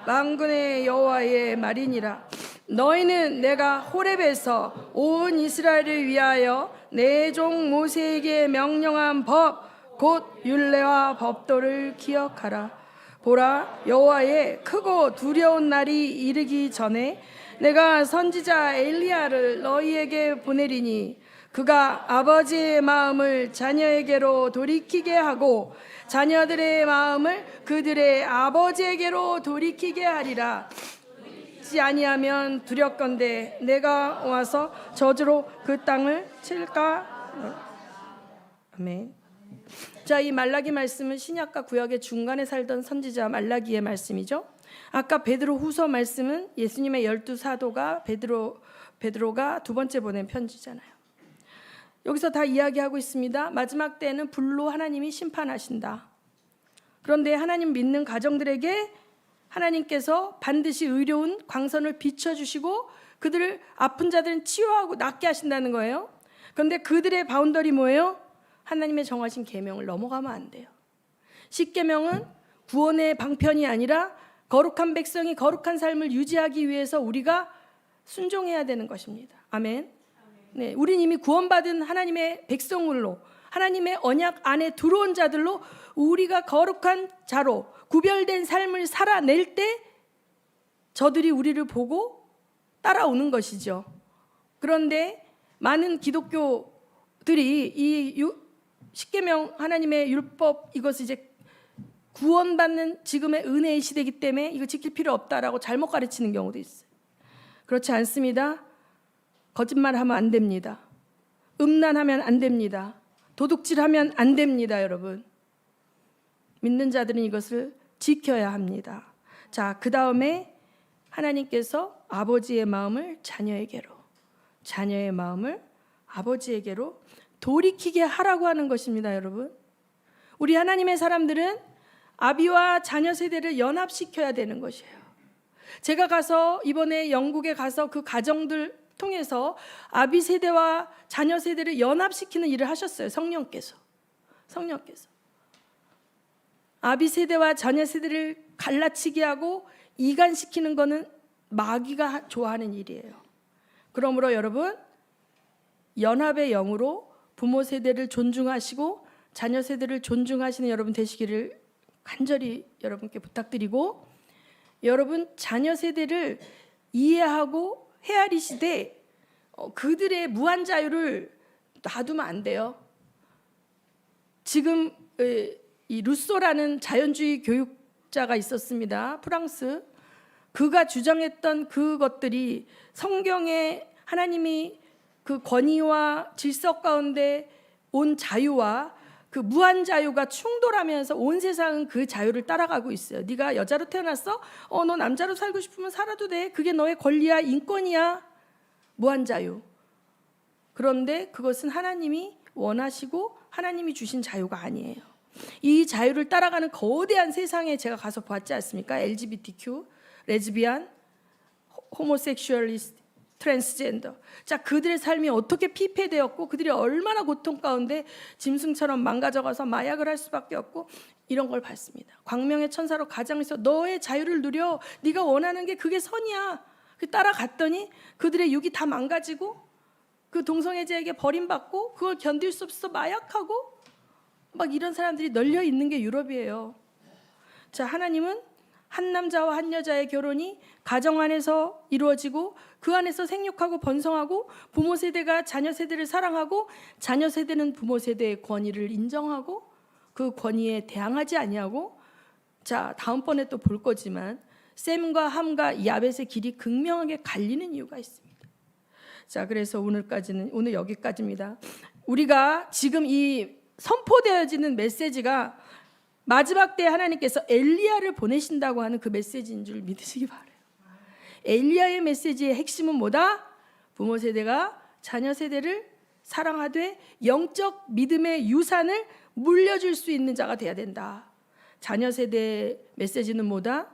S1: 만군의 여호와의 말이니라. 너희는 내가 호렙에서 온 이스라엘을 위하여 내 종 모세에게 명령한 법 곧 율례와 법도를 기억하라. 보라, 여호와의 크고 두려운 날이 이르기 전에 내가 선지자 엘리야를 너희에게 보내리니, 그가 아버지의 마음을 자녀에게로 돌이키게 하고 자녀들의 마음을 그들의 아버지에게로 돌이키게 하리라. 믿지 아니하면 두렵건대 내가 와서 저주로 그 땅을 칠까? 아멘. 자, 이 말라기 말씀은 신약과 구약의 중간에 살던 선지자 말라기의 말씀이죠. 아까 베드로 후서 말씀은 예수님의 12사도가 베드로가 두 번째 보낸 편지잖아요. 여기서 다 이야기하고 있습니다. 마지막 때에는 불로 하나님이 심판하신다. 그런데 하나님 믿는 가정들에게 하나님께서 반드시 의로운 광선을 비춰주시고 그들을 아픈 자들은 치유하고 낫게 하신다는 거예요. 그런데 그들의 바운더리 뭐예요? 하나님의 정하신 계명을 넘어가면 안 돼요. 십계명은 구원의 방편이 아니라 거룩한 백성이 거룩한 삶을 유지하기 위해서 우리가 순종해야 되는 것입니다. 아멘. 네, 우린 이미 구원받은 하나님의 백성으로 하나님의 언약 안에 들어온 자들로 우리가 거룩한 자로 구별된 삶을 살아낼 때 저들이 우리를 보고 따라오는 것이죠. 그런데 많은 기독교들이 이 십계명 하나님의 율법 이것을 이제 구원받는 지금의 은혜의 시대이기 때문에 이거 지킬 필요 없다라고 잘못 가르치는 경우도 있어요. 그렇지 않습니다. 거짓말하면 안 됩니다. 음란하면 안 됩니다. 도둑질하면 안 됩니다, 여러분. 믿는 자들은 이것을 지켜야 합니다. 자, 그 다음에 하나님께서 아버지의 마음을 자녀에게로, 자녀의 마음을 아버지에게로 돌이키게 하라고 하는 것입니다, 여러분. 우리 하나님의 사람들은 아비와 자녀 세대를 연합시켜야 되는 것이에요. 제가 가서 이번에 영국에 가서 그 가정들 통해서 아비 세대와 자녀 세대를 연합시키는 일을 하셨어요. 성령께서. 아비 세대와 자녀 세대를 갈라치게 하고 이간시키는 것은 마귀가 좋아하는 일이에요. 그러므로 여러분, 연합의 영으로 부모 세대를 존중하시고 자녀 세대를 존중하시는 여러분 되시기를 간절히 여러분께 부탁드리고, 여러분 자녀 세대를 이해하고 헤아리시되 그들의 무한 자유를 놔두면 안 돼요. 지금 이 루소라는 자연주의 교육자가 있었습니다. 프랑스. 그가 주장했던 그것들이 성경에 하나님이 그 권위와 질서 가운데 온 자유와 그 무한 자유가 충돌하면서 온 세상은 그 자유를 따라가고 있어요. 네가 여자로 태어났어? 너 남자로 살고 싶으면 살아도 돼. 그게 너의 권리야, 인권이야. 무한 자유. 그런데 그것은 하나님이 원하시고 하나님이 주신 자유가 아니에요. 이 자유를 따라가는 거대한 세상에 제가 가서 봤지 않습니까? LGBTQ, 레즈비안, 호모섹슈얼리스트, 트랜스젠더. 자, 그들의 삶이 어떻게 피폐되었고 그들이 얼마나 고통 가운데 짐승처럼 망가져가서 마약을 할 수밖에 없고 이런 걸 봤습니다. 광명의 천사로 가장해서 너의 자유를 누려. 네가 원하는 게 그게 선이야. 따라갔더니 그들의 육이 다 망가지고 그 동성애자에게 버림받고 그걸 견딜 수 없어서 마약하고 막 이런 사람들이 널려 있는 게 유럽이에요. 자, 하나님은 한 남자와 한 여자의 결혼이 가정 안에서 이루어지고 그 안에서 생육하고 번성하고 부모 세대가 자녀 세대를 사랑하고 자녀 세대는 부모 세대의 권위를 인정하고 그 권위에 대항하지 아니하고, 자, 다음번에 또 볼 거지만 셈과 함과 야벳의 길이 극명하게 갈리는 이유가 있습니다. 자, 그래서 오늘 여기까지입니다. 우리가 지금 이 선포되어지는 메시지가 마지막 때 하나님께서 엘리야를 보내신다고 하는 그 메시지인 줄 믿으시기 바라요. 엘리야의 메시지의 핵심은 뭐다? 부모 세대가 자녀 세대를 사랑하되 영적 믿음의 유산을 물려줄 수 있는 자가 돼야 된다. 자녀 세대의 메시지는 뭐다?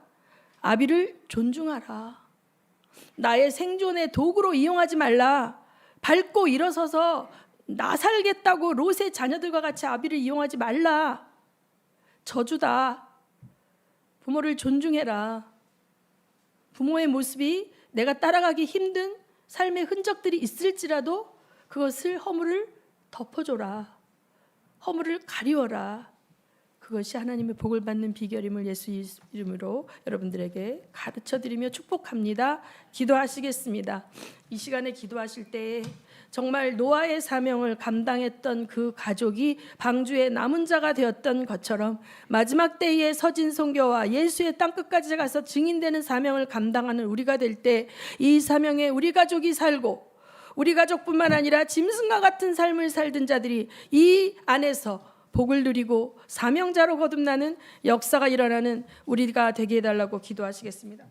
S1: 아비를 존중하라. 나의 생존의 도구로 이용하지 말라. 밟고 일어서서 나 살겠다고 롯의 자녀들과 같이 아비를 이용하지 말라. 저주다. 부모를 존중해라. 부모의 모습이 내가 따라가기 힘든 삶의 흔적들이 있을지라도 그것을 허물을 덮어줘라. 허물을 가리워라. 그것이 하나님의 복을 받는 비결임을 예수 이름으로 여러분들에게 가르쳐드리며 축복합니다. 기도하시겠습니다. 이 시간에 기도하실 때 정말 노아의 사명을 감당했던 그 가족이 방주의 남은 자가 되었던 것처럼 마지막 때에 서진 선교와 예수의 땅끝까지 가서 증인되는 사명을 감당하는 우리가 될 때 이 사명에 우리 가족이 살고 우리 가족뿐만 아니라 짐승과 같은 삶을 살던 자들이 이 안에서 복을 누리고 사명자로 거듭나는 역사가 일어나는 우리가 되게 해달라고 기도하시겠습니다.